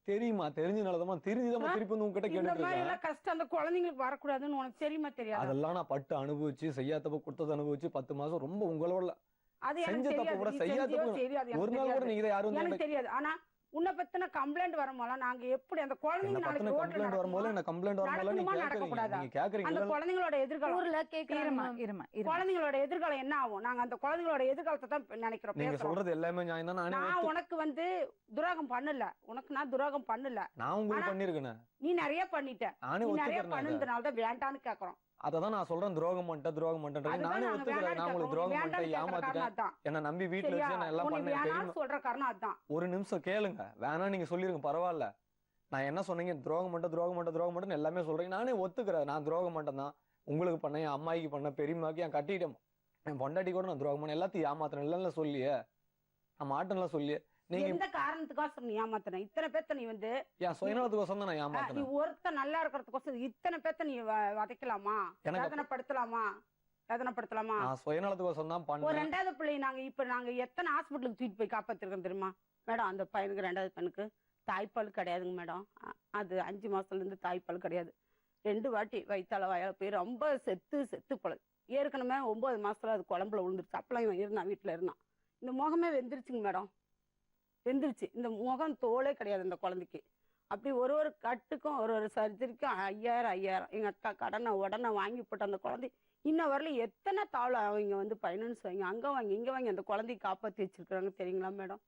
தெரியுமா? தெரிஞ்சனாலதான் தெரிஞ்சுதான் திருப்பி வந்து உங்ககிட்ட இந்த கேட்டுட்டு மாதிரி இருக்கேன். எல்லாம் கஷ்டம் அந்த குழந்தைங்களுக்கு வரக்கூடாதுன்னு உனக்கு தெரியுமா தெரியாதா? அதெல்லாம் நான் பட்டு அனுபவிச்சு, செய்யாதப்ப கொடுத்தது அனுபவிச்சு 10 மாசம் ரொம்ப உங்களோட அது செஞ்ச எனக்கு தப்பு தெரியாது. கூட நீ செய்யாத செஞ்சியோ தப்பு தெரியாது, ஒரு எனக்கு நாள் கூட தெரியாது. நீங்க யாரும் வந்து எனக்கு தெரியாது. ஆனா உன்னை பத்தின கம்ப்ளைண்ட் வரும்போது நாங்க எப்படி அந்த என்ன குழந்தைங்க நாளைக்கு பத்தின ரோட்ல கம்ப்ளைண்ட் வரும்போது என்ன கம்ப்ளைண்ட் வரும்போது நடக்கணுமா, நீங்க நடக்கக்கூடாதா? கேக்குறீங்க. நீங்க கேக்குறீங்க அந்த குழந்தைங்களோட எதிர்காலம் ஊர்ல கேக்குறாங்க. இருமா. குழந்தைங்களோட எதிர்காலம் என்ன ஆகும்? நாங்க அந்த குழந்தைங்களோட எதிர்காலத்தை தான் நினைக்கிறோம், நீங்க பேசுறோம். சொல்றது எல்லாமே நியாயம் தான். நான் உனக்கு வந்து துரோகம் பண்ணல, உனக்கு நான் துரோகம் பண்ணல. நான் உங்களுக்கு ஆனா- பண்ணிருக்கேன். நீ நிறைய பண்ணிட்ட. நானே நீ நிறைய ஒத்துக்கிறேன். பண்ணதுனால தான் வேண்டான்னு கேக்குறோம். அததான் நான் சொல்றேன், துரோகம் பண்ணிட்டேன். அதுதான் நானே நாங்க ஒத்துக்கிறேன். வேண்டான்னு நான் உங்களுக்கு கேக்குறோம். துரோகம் வேண்டான்னு பண்ணிட்டேன், கேக்குற ஏமாத்திட்டேன், காரணம் அதான். என்ன நம்பி வீட்டுல சரியா? வச்சு நான் எல்லாம் உன்னை பண்ணேன் வேணாம்னு தெரியுமா? சொல்ற காரணம் அதான். ஒரு நிமிஷம் கேளுங்க, வேணா நீங்க சொல்லிருங்க, பரவாயில்ல. நான் என்ன சொன்னீங்க? துரோகம் பண்ணிட்டேன் எல்லாமே சொல்றீங்க. நானே ஒத்துக்கிறேன், நான் துரோகம் பண்ணிட்டேன் தான். உங்களுக்கு பண்ணேன், என் அம்மாய்க்கு பண்ண, பெரியம்மாக்கு, என் கட்டிட்டேன், என் பொண்டாட்டி கூட நான் துரோகம் பண்ண, எல்லாத்தையும் ஏமாத்தினேன் இல்லைன்னு சொல்லியே, நான் மாட்டேன்லாம் சொல்லியே. நீங்க எந்த காரணத்துக்காக நீ ஏமாத்தின? இத்தனை பேத்த நீ வந்து என் சுயநலத்துக்கோசம் தான் நான் நீ ஏமாத்தினேன். ஒருத்த நல்லா இருக்கிறதுக்கோசம் இத்தனை பேத்த நீ வதைக்கலாமா? எனக்கு வேதனைப்படுத்தலாமா? நான் சுயநலத்துக்கோசம் தான் ஒரு பண்ணேன். 2வது பிள்ளை நாங்க எத்தனை ஹாஸ்பிட்டலுக்கு தூக்கிட்டு போய் காப்பாத்திருக்கோம் தெரியுமா மேடம்? அந்த பையனுக்கு 2வது பையனுக்கு தாய்ப்பால் கிடையாதுங்க மேடம். அது 5 மாசத்துல இருந்து தாய்ப்பால் கிடையாது. 2 வாட்டி வயித்தால வயல போய் ரொம்ப செத்து பழகு. ஏற்கனவே 9 மாசத்துல அது குழம்புல விழுந்துருச்சு. அப்பெல்லாம் இவன் இருந்தான், வீட்டுல இருந்தான். இந்த முகமே வெந்துருச்சுங்க மேடம், வெந்துருச்சு. இந்த முகம் தோலே கிடையாது இந்த குழந்தைக்கு. அப்படி ஒரு கட்டுக்கும் ஒரு சர்ஜரிக்கும் 5000 எங்க அக்கா கடனை உடனே வாங்கி போட்டு அந்த குழந்தை இன்ன வரல எத்தனை தாள் அவங்க வந்து ஃபைனான்ஸ் வாங்கி அங்க வாங்கி இங்க வாங்கி அந்த குழந்தையை காப்பாத்தி வச்சிருக்காங்க தெரியுங்களா மேடம்?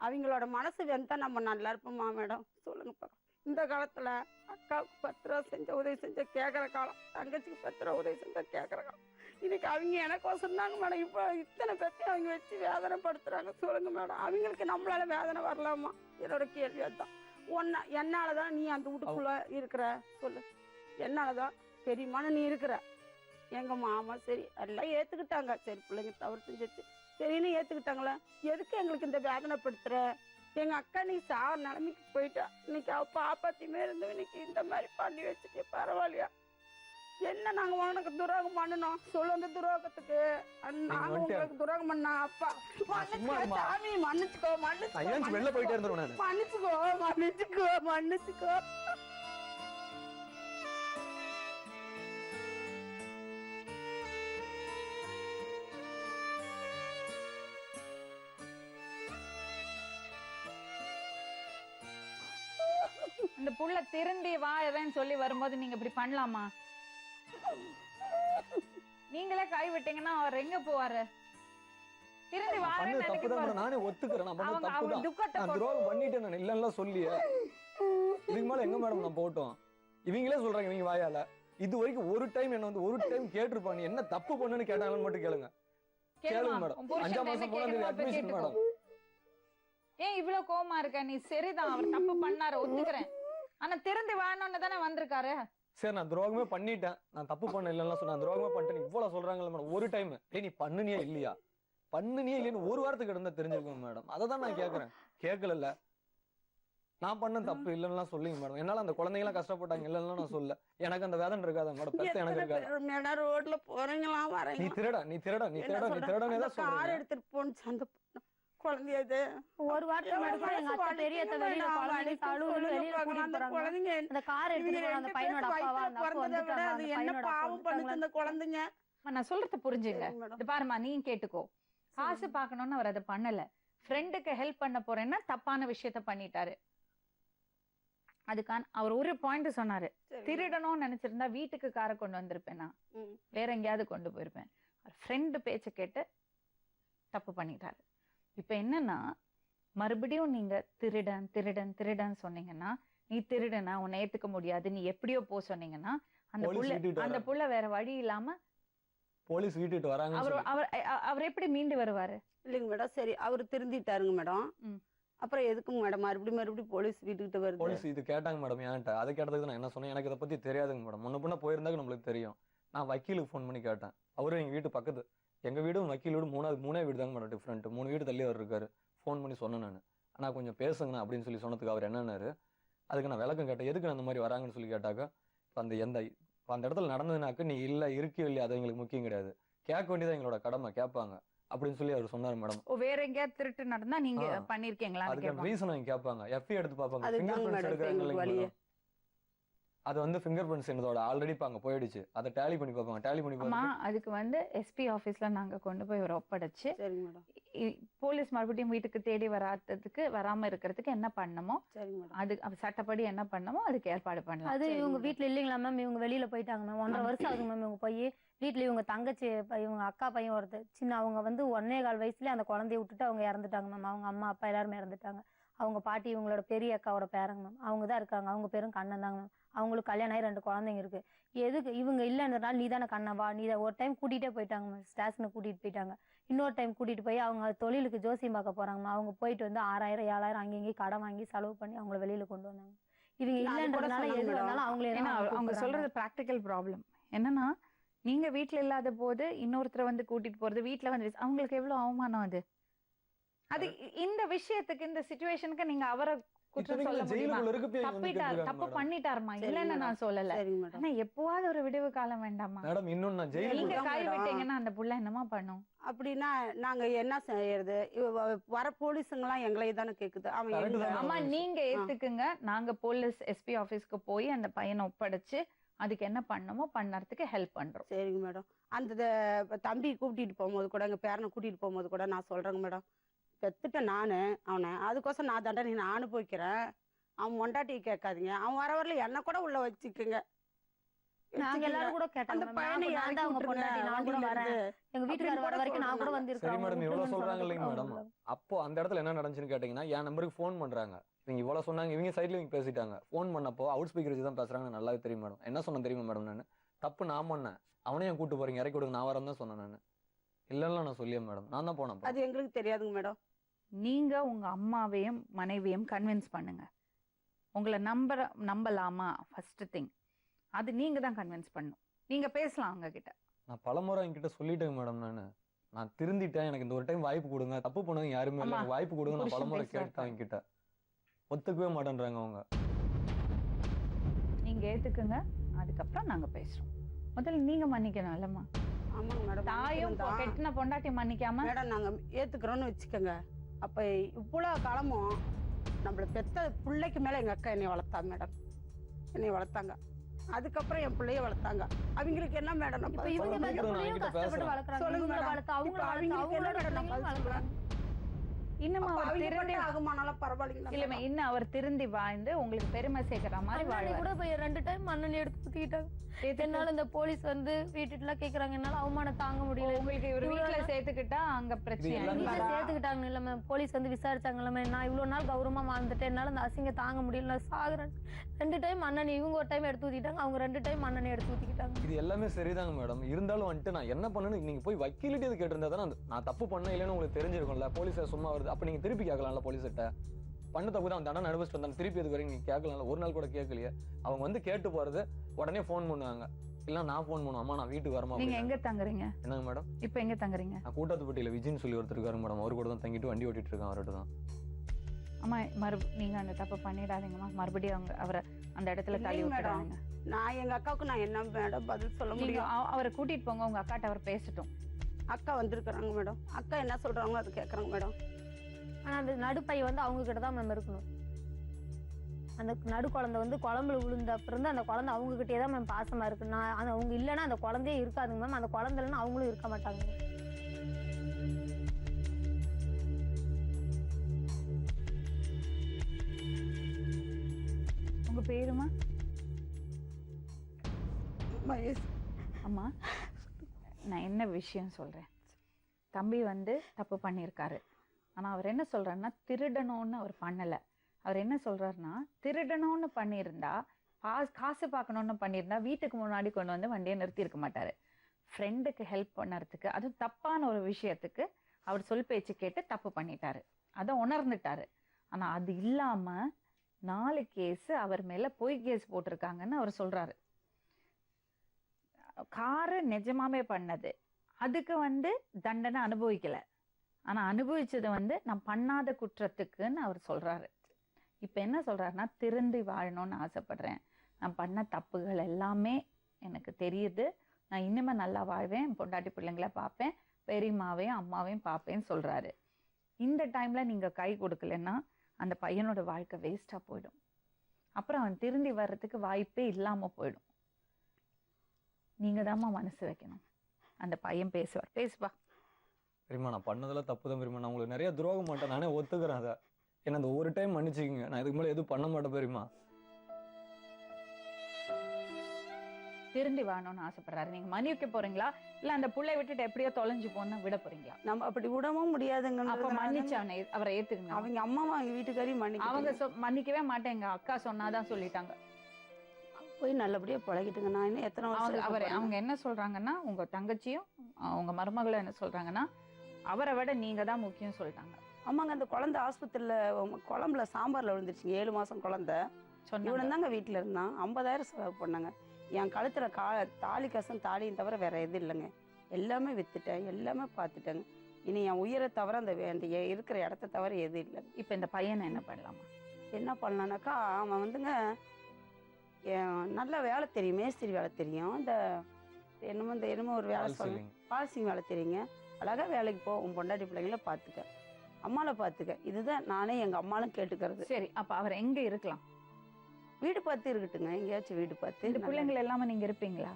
அவங்களோட மனசு வெந்தா நம்ம நல்லா இருப்போமா மேடம்? சொல்லுங்க பார்க்கலாம். இந்த காலத்துல அக்காவுக்கு 10 ரூபா செஞ்ச உதவி செஞ்ச கேட்கற காலம், தங்கச்சிக்கு 10 ரூபா உதவி செஞ்ச கேட்கற காலம். இன்னைக்கு அவங்க எனக்கோசம் தாங்க மேடம் இப்போ இத்தனை பேர்த்தையும் அவங்க வச்சு வேதனைப்படுத்துறாங்க. சொல்லுங்க மேடம், அவங்களுக்கு நம்மளால வேதனை வரலாமா? என்னோட கேள்வி அதுதான். என்னாலதான் நீ அந்த வீட்டுக்குள்ள இருக்கிற, சொல்லு. என்னாலதான் பெரியமான நீ இருக்கிற. எங்க மாமா சரி எல்லாம் ஏத்துக்கிட்டாங்க, சரி பிள்ளைங்க தவறு செஞ்சிச்சு சரின்னு ஏத்துக்கிட்டாங்களே, எதுக்கு எங்களுக்கு இந்த வேதனைப்படுத்துற? எங்க அக்கா நீ சாவ நிலைமைக்கு போயிட்டா, இன்னைக்கு அவ பாப்பாத்தியுமே இருந்து இன்னைக்கு இந்த மாதிரி பண்ணி வச்சுட்டே, பரவாயில்லையா? என்ன நாங்க உனக்கு துரோகம் பண்ணணும்? சொல்லு. அந்த துரோகத்துக்கு நாங்க உங்களுக்கு துரோகம் பண்ணா அப்பா சாமி மன்னிச்சுக்கோ, வெளில போயிட்டே இருந்தேன். மன்னிச்சுக்கோ. அந்த புள்ள திருந்தி வாழறேன்னு சொல்லி வரும்போது நீங்க இப்படி பண்ணலாமா? நீங்களே கை விட்டீங்கன்னா அவர் எங்க போவாரு? திருந்தி வாழறேன்னு நானே ஒத்துக்கிறேன், நான் பண்ணது தப்பு தான். துக்கத்தை நான் துரோகம் பண்ணிட்டேன், நான் இல்லன்னா சொல்லியே. இதுக்கு மேல எங்க மேடம் நான் போட்டோம்? இவங்களே சொல்றாங்க, இவங்க வாயால இது வரைக்கும் ஒரு டைம் என்ன வந்து ஒரு டைம் கேட்டிருப்பாங்க, என்ன தப்பு பண்ணுன்னு கேட்டாங்கன்னு மட்டும் கேளுங்க. கேளுங்க மேடம். 5ஆம் மாசம் 3ஆம் தேதி அட்மிஷன் மேடம். ஏன் இவ்வளவு கோவமா இருக்க? நீ சரிதான், அவர் தப்பு பண்ணாரு, ஒத்துக்கிறேன். ஆனா திருந்தி வாழணும்னு தானே வந்திருக்காரு. சரி, நான் துரோகமே பண்ணிட்டேன், நான் தப்பு பண்ண இல்லைன்னா சொன்னேன், துரோகமே பண்ணிட்டேன் இவ்வளவு சொல்றாங்கல்ல மேடம். ஒரு டைம் நீ பண்ணுனியா இல்லைன்னு ஒரு வாரத்துக்கு இருந்தா தெரிஞ்சிருக்கோம் மேடம். அதை தான் நான் கேட்கறேன். கேட்கல, நான் பண்ண தப்பு இல்லைன்னா சொல்லுங்க மேடம். என்னால அந்த குழந்தைங்க எல்லாம் கஷ்டப்பட்டாங்க இல்லைன்னா நான் சொல்ல, எனக்கு அந்த வேதனை இருக்காத மேடம், பெத்த எனக்கு இருக்காது. ரோட்ல போறீங்களா நீ திருடனே தான் சொல்றேன். கார் எடுத்துட்டு போன்னு அந்த குழந்தைய இது ஒரு வாரத்துக்கு முன்னாடி கூட எங்க அத்தை பெரிய அத்தை வெளியில குழந்தைங்க அழுவுன்னு வெளியில கூட்டிட்டு போறாங்க. குழந்தைங்க அந்த கார் எடுத்துட்டு போன அந்த பையனோட அப்பாவா அந்த அப்பா வந்துட்டாங்க. அது என்ன பாவம் பண்ணுது இந்த குழந்தைங்க? நான் சொல்றத புரிஞ்சுங்க. இது பாருமா, நீ கேட்டுக்கோ. காசு பார்க்கணும்னு அவர் அதை பண்ணல. ஃப்ரெண்டுக்கு ஹெல்ப் பண்ண போறேன்னா தப்பான விஷயத்த பண்ணிட்டாரு. அதுக்கான அவர் ஒரு பாயிண்ட் சொன்னாரு, திருடணும்னு நினைச்சிருந்தா வீட்டுக்கு காரை கொண்டு வந்திருப்பேன், வேற எங்கேயாவது கொண்டு போயிருப்பேன். ஃப்ரெண்டு பேச்ச கேட்டு தப்பு பண்ணிட்டாரு. இப்ப என்னன்னா, மறுபடியும் நீங்க திருடன் திருடன் திருடன் சொன்னீங்கன்னா, நீ திருடனா உன்னை ஏத்துக்க முடியாது, நீ எப்படியோ போ சொன்னீங்கன்னா, அந்த புள்ள வேற வழி இல்லாம போலீஸ் வீட்டுக்கு வராங்க. அவர் எப்படி மீண்டு வருவாரு? இல்லைங்க மேடம், சரி அவரு திருந்திட்டாருங்க மேடம். அப்புறம் எதுக்குங்க மேடம் மறுபடியும் போலீஸ் வீட்டுக்கிட்ட வருது? போலீஸ் இது கேட்டாங்க மேடம் என்கிட்ட. அதை கேட்டதுக்கு நான் என்ன சொன்னேன், எனக்கு இதை பத்தி தெரியாதுங்க மேடம். முன்ன பின்ன போயிருந்தாங்க நம்மளுக்கு தெரியும். நான் வக்கீலுக்கு ஃபோன் பண்ணி கேட்டேன். அவரும் எங்க வீட்டு பக்கத்து, எங்க வீடும் வக்கீல் வீடு மூணே வீடு தாங்க மேடம் டிஃப்ரெண்ட். 3 வீடு தள்ளி அவர் இருக்காரு. ஃபோன் பண்ணி சொன்னேன் நான், ஆனால் கொஞ்சம் பேசுங்கண்ணா அப்படின்னு சொல்லி சொன்னதுக்கு அவர் என்னன்னாரு, அதுக்கு நான் விளக்கம் கேட்டேன். எதுக்கு அந்த மாதிரி வராங்கன்னு சொல்லி கேட்டாக்கா, அந்த இடத்துல நடந்ததுனாக்க நீ இல்லை இருக்கியோ இல்லையா அது எங்களுக்கு முக்கியம் கிடையாது, கேட்க வேண்டியதான் எங்களோட கடமை, கேட்பாங்க அப்படின்னு சொல்லி அவர் சொன்னார் மேடம். வேற எங்கேயாவது திருட்டு நடந்தா நீங்க பண்ணிருக்கீங்களா? அதுக்கு ரீசன் அவங்க கேட்பாங்க. எஃப்ஐ எடுத்து பார்ப்பாங்க. அது வந்து ஃபிங்கர் பிரிண்ட்ஸ் என்னதோட ஆல்ரெடி அங்க போயிடுச்சு. அதை டேலி பண்ணி பார்ப்பாங்க. டேலி பண்ணி பார்ப்பாங்க. அதுக்கு வந்து எஸ்பி ஆபீஸ்ல நாங்க கொண்டு போய் ஒரு ஒப்படைச்சு, போலீஸ் மறுபடியும் வீட்டுக்கு தேடி வராம இருக்கிறதுக்கு என்ன பண்ணமோ அது சட்டப்படி என்ன பண்ணமோ அதுக்கு ஏற்பாடு பண்ணலாம். அது இவங்க வீட்டுல இல்லைங்களா மேம்? இவங்க வெளியில போயிட்டாங்க மேம். 1.5 வருஷம் ஆகுது மேம் இவங்க போய். வீட்டுல இவங்க தங்கச்சி இவங்க அக்கா பையன் ஒருத்தர் சின்ன, அவங்க வந்து 1.25 வயசுலயே அந்த குழந்தைய விட்டுட்டு அவங்க இறந்துட்டாங்க மேம். அவங்க அம்மா அப்பா எல்லாருமே இறந்துட்டாங்க. அவங்க பாட்டி இவங்களோட பெரிய அக்காவோட பேரங்க மேம். அவங்க தான் இருக்காங்க. அவங்க பேரும் கண்ணன் தாங்க மேம். அவங்களுக்கு கல்யாணம் ஆகி 2 குழந்தைங்க இருக்கு. எதுக்கு இவங்க இல்லைன்றதுனால நீ தானே கண்ணன் வா, நீ தான் ஒரு டைம் கூட்டிகிட்டே போயிட்டாங்க மேம். ஸ்டேஷனுக்கு கூட்டிகிட்டு போயிட்டாங்க. இன்னொரு டைம் கூட்டிகிட்டு போய் அவங்க தொழிலுக்கு ஜோசியம் பார்க்க போகிறாங்க மேம். அவங்க போயிட்டு வந்து 6000 7000 அங்கேயும் கடன் வாங்கி செலவு பண்ணி அவங்கள வெளியில் கொண்டு வந்தாங்க. இவங்க இல்லைன்றதுனால எது வேணாலும் அவங்களே அவங்க சொல்றது ப்ராக்டிக்கல் ப்ராப்ளம் என்னன்னா, நீங்க வீட்டுல இல்லாத போது இன்னொருத்தரை வந்து கூட்டிட்டு போறது, வீட்டுல வந்து அவங்களுக்கு எவ்வளவு அவமானம் அது. அது இந்த விஷயத்துக்கு இந்த சிச்சுவேஷனுக்கு நீங்க அவரை குற்றம் சொல்ல முடியுமா? தப்பு பண்ணிட்டாருமா, இல்லன்னு நான் சொல்லல. ஆனா எப்பவாவது ஒரு விடுவு காலம் வேண்டாமா? நீங்க கை விட்டீங்கன்னா அந்த புள்ள என்னமா பண்ணும்? அப்படின்னா நாங்க என்ன செய்யறது? வர போலீஸுங்கெல்லாம் எங்களை தானே கேக்குது. ஆமா, நீங்க ஏத்துக்குங்க. நாங்க போலீஸ் எஸ்பி ஆபீஸ்க்கு போய் அந்த பையனை ஒப்படைச்சு அதுக்கு என்ன பண்ணமோ பண்ணறதுக்கு ஹெல்ப் பண்றோம். சரிங்க மேடம். அந்த தம்பி கூட்டிட்டு போகும்போது கூட, எங்க பேரனை கூட்டிட்டு போகும்போது கூட நான் சொல்றேங்க மேடம், பெத்துட்டேன் நானு அவனை, அதுக்கோசம் நான் தண்டனை நான் அனுபவிக்கிறேன். அவன் மொண்டாட்டியை கேட்காதீங்க, அவன் வர வரல என்ன கூட உள்ள வச்சுக்குங்க. நாங்க எல்லாரும் கூட கேட்டாங்க. அந்த பையனை யாரா அவங்க பொண்டாட்டி, நான் கூட வரேன், எங்க வீட்டுக்காரர் வர வரைக்கும் நான் கூட வந்திருக்கேன். சரி மேடம், இவ்வளவு சொல்றாங்க இல்லைங்க மேடம். அப்போ அந்த இடத்துல என்ன நடந்துச்சுன்னு கேட்டீங்கன்னா, என் நம்பருக்கு ஃபோன் பண்றாங்க. இவங்க இவ்வளவு சொன்னாங்க, இவங்க சைட்ல இவங்க பேசிட்டாங்க. ஃபோன் பண்ணப்போ அவுட் ஸ்பீக்கர் வச்சு தான் பேசுறாங்க. நல்லாவே தெரியும் மேடம். என்ன சொன்ன தெரியுமா மேடம்? நான் தப்பு நான் பண்ணேன், அவனையும் கூட்டு போறீங்க, இறக்கி விடுங்க, நான் வரேன் தான் சொன்னேன். நான் இல்லைன்னா நான் சொல்லியே மேடம், நான் தான் போனேன். அது எங்களுக்கு தெரியாதுங்க மேடம். நீங்க உங்க அம்மாவையும் மனைவியும் கன்வின்ஸ் பண்ணுங்க. உங்களை நம்பலாமா ஃபர்ஸ்ட் திங், அது நீங்க தான் கன்வின்ஸ் பண்ணணும். நீங்க பேசலாம் அவங்க கிட்ட. நான் பலமுறை என்கிட்ட சொல்லிட்டேன் மேடம். நான் திருந்திட்டேன், எனக்கு இந்த ஒரு டைம் வாய்ப்பு கொடுங்க, தப்பு பண்ணது யாருமே இல்லை, வாய்ப்பு கொடுங்க. நான் பலமுறை கேட்டேன் என்கிட்ட, ஒத்துக்கவே மாட்டேன்றாங்க அவங்க. நீங்க ஏத்துக்குங்க, அதுக்கப்புறம் நாங்க பேசுறோம். முதல்ல நீங்க மன்னிக்கணும் இல்லம்மா? ஆமாங்க மேடம். தாயும் கெட்டின பொண்டாட்டி மன்னிக்காம மேடம் நாங்க ஏத்துக்கிறோம்னு வச்சுக்கோங்க. அப்ப இவ்வளவு காலமும் நம்மள பெத்த பிள்ளைக்கு மேல எங்க அக்கா என்னை வளர்த்தாங்க மேடம். என்னை வளர்த்தாங்க, அதுக்கப்புறம் என் பிள்ளைய வளர்த்தாங்க. அவங்களுக்கு என்ன மேடம் இன்னும் அவர் திருந்தி வாழ்ந்து உங்களுக்கு பெருமை சேர்க்கிற மாதிரி கூட போய் 2 டைம் மண்ணெண்ணெய் எடுத்து ஊத்திக்கிட்டாங்க. என்னால இந்த போலீஸ் வந்து வீட்டுல கேக்குறாங்க, என்னால அவமானம் தாங்க முடியல. உங்களுக்கு இவர் வீட்டுல சேர்த்துக்கிட்டா அங்க பிரச்சனை சேர்த்துக்கிட்டாங்க இல்ல போலீஸ் வந்து விசாரிச்சாங்க. நான் இவ்வளவு நாள் கௌரவமா வாழ்ந்துட்டேன், என்னால அந்த அசிங்க தாங்க முடியல, நான் சாகுறேன். 2 டைம் மண்ணெண்ணெய் இவங்க ஒரு டைம் எடுத்து ஊத்திட்டாங்க, அவங்க 2 டைம் மண்ணெண்ணெய் எடுத்து ஊத்திக்கிட்டாங்க. இது எல்லாமே சரிதாங்க மேடம். இருந்தாலும் வந்துட்டு நான் என்ன பண்ணணும், நீங்க போய் வக்கீலிட்டு கேட்டு இருந்தா தானே நான் தப்பு பண்ண இல்லைன்னு உங்களுக்கு தெரிஞ்சிருக்கும்ல. போலீஸ் சும்மா வருது, அப்ப நீங்க திருப்பி கேட்கலாம்ல போலீஸ்கிட்ட. பண்ண தப்பு தான் தண்டனை அனுபவிச்சுட்டு வந்தாலும் திருப்பி எதுக்கு வரைக்கும் நீங்க கேட்கலாம்ல. ஒரு நாள் கூட கேட்கலையே. அவங்க வந்து கேட்டு போறது உடனே ஃபோன் பண்ணுவாங்க, இல்ல நான் ஃபோன் பண்ணுவேன், அம்மா நான் வீட்டுக்கு வரமா. நீங்க எங்க தங்குறீங்க? என்னங்க மேடம்? இப்போ எங்க தங்குறீங்க? நான் கூட்டாத்துப்பட்டியில விஜய்னு சொல்லி ஒருத்தர் இருக்காரு மேடம். அவரு கூட தான் தங்கிட்டு வண்டி ஓட்டிட்டு இருக்கேன் அவர்கிட்ட தான். அம்மா நீங்க அந்த தப்பு பண்ணிடாதீங்கம்மா. மறுபடியும் அவரை அந்த இடத்துல தள்ளி விட்டுறாங்க. நான் எங்க அக்காவுக்கு நான் என்ன மேடம் பதில் சொல்ல முடியும்? அவரை கூட்டிட்டு போங்க, உங்க அக்காட்ட அவர் பேசட்டும். அக்கா வந்திருக்கிறாங்க மேடம். அக்கா என்ன சொல்றாங்களோ அது கேட்கறாங்க மேடம். ஆனால் அந்த நடுப்பையை வந்து அவங்க கிட்ட தான் மேம் இருக்கணும். அந்த நடு குழந்தை வந்து குழம்புல விழுந்த அப்புறம் அந்த குழந்தை அவங்ககிட்டயே தான் மேம் பாசமாக இருக்கு. நான் அவங்க இல்லைன்னா அந்த குழந்தையே இருக்காதுங்க மேம். அந்த குழந்தை இல்லைன்னா அவங்களும் இருக்க மாட்டாங்க. உங்க பேருமா? அம்மா, நான் என்ன விஷயம் சொல்றேன். தம்பி வந்து தப்பு பண்ணியிருக்காரு. ஆனா அவர் என்ன சொல்றாருன்னா, திருடணும்னு அவர் பண்ணல. அவர் என்ன சொல்றாருன்னா, திருடணும்னு பண்ணியிருந்தா, காசு பார்க்கணும்னு பண்ணியிருந்தா வீட்டுக்கு முன்னாடி கொண்டு வந்து வண்டியை நிறுத்தி இருக்க மாட்டாரு. ஃப்ரெண்டுக்கு ஹெல்ப் பண்ணறதுக்கு, அதுவும் தப்பான ஒரு விஷயத்துக்கு அவர் சொல் பேச்சு கேட்டு தப்பு பண்ணிட்டாரு. அதை உணர்ந்துட்டாரு. ஆனா அது இல்லாம 4 கேஸ் அவர் மேல பொய் கேஸ் போட்டிருக்காங்கன்னு அவர் சொல்றாரு. காரு நிஜமாவே பண்ணது, அதுக்கு வந்து தண்டனை அனுபவிக்கல. ஆனா அனுபவிச்சது வந்து நான் பண்ணாத குற்றத்துக்குன்னு அவர் சொல்றாரு. இப்ப என்ன சொல்றாருன்னா, திருந்தி வாழணும்னு ஆசைப்படுறேன். நான் பண்ண தப்புகள் எல்லாமே எனக்கு தெரியுது. நான் இனிமே நல்லா வாழ்வேன், பொண்டாட்டி பிள்ளைங்களை பார்ப்பேன், பெரியம்மாவையும் அம்மாவையும் பார்ப்பேன்னு சொல்றாரு. இந்த டைம்ல நீங்க கை கொடுக்கலன்னா அந்த பையனோட வாழ்க்கை வேஸ்டா போயிடும். அப்புறம் அவன் திருந்தி வர்றதுக்கு வாய்ப்பே இல்லாம போயிடும். நீங்க தாம்மா மனசு வைக்கணும். அந்த பையன் பேசுவார். பேசுவா. பெரியம்மா, நான் பண்ணதெல்லாம் தப்பு தான் பெரியம்மா. நான் உங்களுக்கு நிறைய துரோகம் மாட்டேன், நானே ஒத்துக்கிறேன். அதை என்ன அந்த ஒரு டைம் மன்னிச்சுக்கங்க. நான் இதுக்கு மேலே எதுவும் பண்ண மாட்டேன் பெரியம்மா. திருந்தி வாழணும்னு ஆசைப்படுறாரு. நீங்க மன்னிக்க போறீங்களா, இல்ல அந்த புள்ளை விட்டுட்டு எப்படியோ தொலைஞ்சு போனா விட போறீங்களா? நம்ம அப்படி விடவும் முடியாதுங்க. அப்ப மன்னிச்சு அவரை ஏத்துக்குங்க. அவங்க அம்மாவும் அவங்க வீட்டுக்காரையும் அவங்க மன்னிக்கவே மாட்டேன், எங்க அக்கா சொன்னாதான் சொல்லிட்டாங்க. போய் நல்லபடியா பழகிட்டுங்க. நான் இன்னும் எத்தனை வருஷம் அவங்க என்ன சொல்றாங்கன்னா, உங்க தங்கச்சியும் உங்க மருமகளும் என்ன சொல்றாங்கன்னா, அவரை விட நீங்க தான் முக்கியம் சொல்லிட்டாங்க. ஆமாங்க, அந்த குழந்தை ஆஸ்பத்திரியில குழம்புல சாம்பார்ல விழுந்துருச்சுங்க. 7 மாசம் குழந்தை. இவன் தாங்க வீட்டுல இருந்தான். 50,000 செலவு பண்ணாங்க. என் கழுத்துல தாலி கசம் தாலியும் தவிர வேற எதுவும் இல்லைங்க. எல்லாமே வித்துட்டேன், எல்லாமே பார்த்துட்டேங்க. இனி என் உயிரை தவிர அந்த இருக்கிற இடத்த தவிர எதுவும் இல்லை. இப்ப இந்த பையனை என்ன பண்ணலாமா? என்ன பண்ணலான்னாக்கா, அவன் வந்துங்க நல்ல வேலை தெரியும், மேஸ்திரி வேலை தெரியும். இந்த என்னமோ ஒரு வேலை சொல்ல, பால்சிங் வேலை தெரியுங்க. அழகா வேலைக்கு போ, உன் பொண்டாட்டி பிள்ளைங்கள பார்த்துக்க, அம்மாவை பார்த்துக்க. இதுதான் நானே எங்க அம்மாலும் கேட்டுக்கிறது. சரி, அப்ப அவர் எங்க இருக்கலாம்? வீடு பார்த்து இருக்கட்டுங்க, எங்கேயாச்சும் வீடு பார்த்து. இந்த பிள்ளைங்களை எல்லாமே நீங்க இருப்பீங்களா?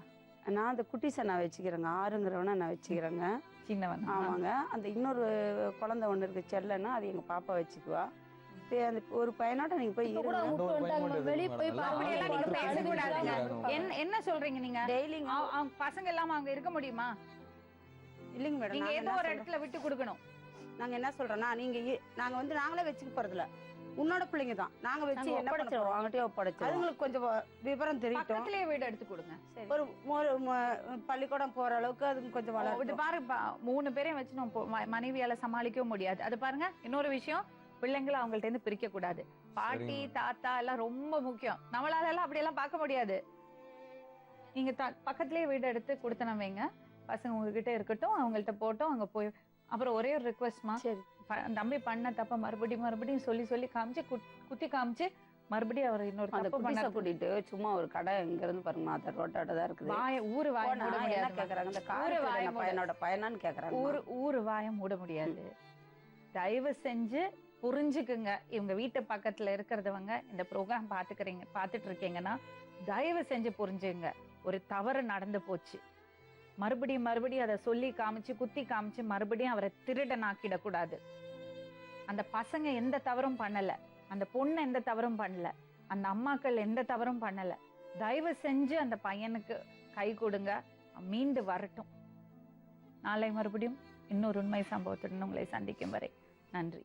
நான் அந்த குட்டிஸை நான் வச்சுக்கிறேங்க, 6ங்கிறவனை நான் வச்சுக்கிறேங்க. சின்னவன். ஆமாங்க. அந்த இன்னொரு குழந்தை ஒன்று இருக்கு செல்லன்னா, அது எங்க பாப்பா வச்சுக்குவா. அந்த ஒரு பையனோட நீங்க போய் வெளியே போய் என்ன சொல்றீங்க நீங்க? டெய்லி பசங்க எல்லாம் அவங்க இருக்க முடியுமா? இல்லைங்க மேடம், நீங்க ஏதோ ஒரு இடத்துல விட்டு கொடுக்கணும். நாங்க என்ன சொல்றோம்னா, நாங்க வந்து நாங்களே வச்சுக்க போறதில்ல, உன்னோட பிள்ளைங்க தான் நாங்க வச்சு என்ன பண்றோம், அவங்ககிட்டயே ஒப்படைச்சு அதுங்களுக்கு கொஞ்சம் விவரம் தெரியும். பக்கத்துலயே வீடு எடுத்து கொடுங்க. ஒரு பள்ளிக்கூடம் போற அளவுக்கு அதுக்கு கொஞ்சம் வளரும். பாரு, 3 பேரையும் வச்சு நம்ம மனைவியால சமாளிக்கவும் முடியாது. அது பாருங்க, இன்னொரு விஷயம், பிள்ளைங்களை அவங்கள்ட்ட இருந்து பிரிக்க கூடாது. பாட்டி தாத்தா எல்லாம் ரொம்ப முக்கியம். நம்மளால எல்லாம் அப்படி எல்லாம் பார்க்க முடியாது. நீங்க பக்கத்துலயே வீடு எடுத்து கொடுத்தன வைங்க, பசங்க உங்ககிட்ட இருக்கட்டும், அவங்கள்ட்ட போட்டோம், அங்க போய். அப்புறம் ஒரே ஒரு ரிக்வெஸ்ட்மா, தம்பி பண்ண தப்ப மறுபடியும் சொல்லி காமிச்சு குத்தி காமிச்சு மறுபடியும் அவர் இன்னொரு தப்பு பண்ண கூட்டிட்டு சும்மா ஒரு கடை இங்க இருந்து பாருங்க, அந்த ரோட்டோட தான் இருக்குது. ஊரு வாய மூட முடியாது. என்ன கேக்குறாங்க, இந்த காரு பையனோட பையனான்னு கேக்குறாங்க. ஊரு வாய மூட முடியாது. தயவு செஞ்சு புரிஞ்சுக்குங்க. இவங்க வீட்டு பக்கத்துல இருக்கிறதவங்க இந்த ப்ரோக்ராம் பாத்துட்டு இருக்கீங்கன்னா தயவு செஞ்சு புரிஞ்சுங்க. ஒரு தவறு நடந்து போச்சு, மறுபடியும் அதை சொல்லி காமிச்சு குத்தி காமிச்சு மறுபடியும் அவரை திருடனாக்கிட கூடாது. அந்த பசங்க எந்த தவறும் பண்ணல, அந்த பொண்ணு எந்த தவறும் பண்ணல, அந்த அம்மாக்கள் எந்த தவறும் பண்ணல. தயவு செஞ்சு அந்த பையனுக்கு கை கொடுங்க, மீண்டு வரட்டும். நாளை மறுபடியும் இன்னொரு உண்மை சம்பவத்துடன் உங்களை சந்திக்கும் வரை நன்றி.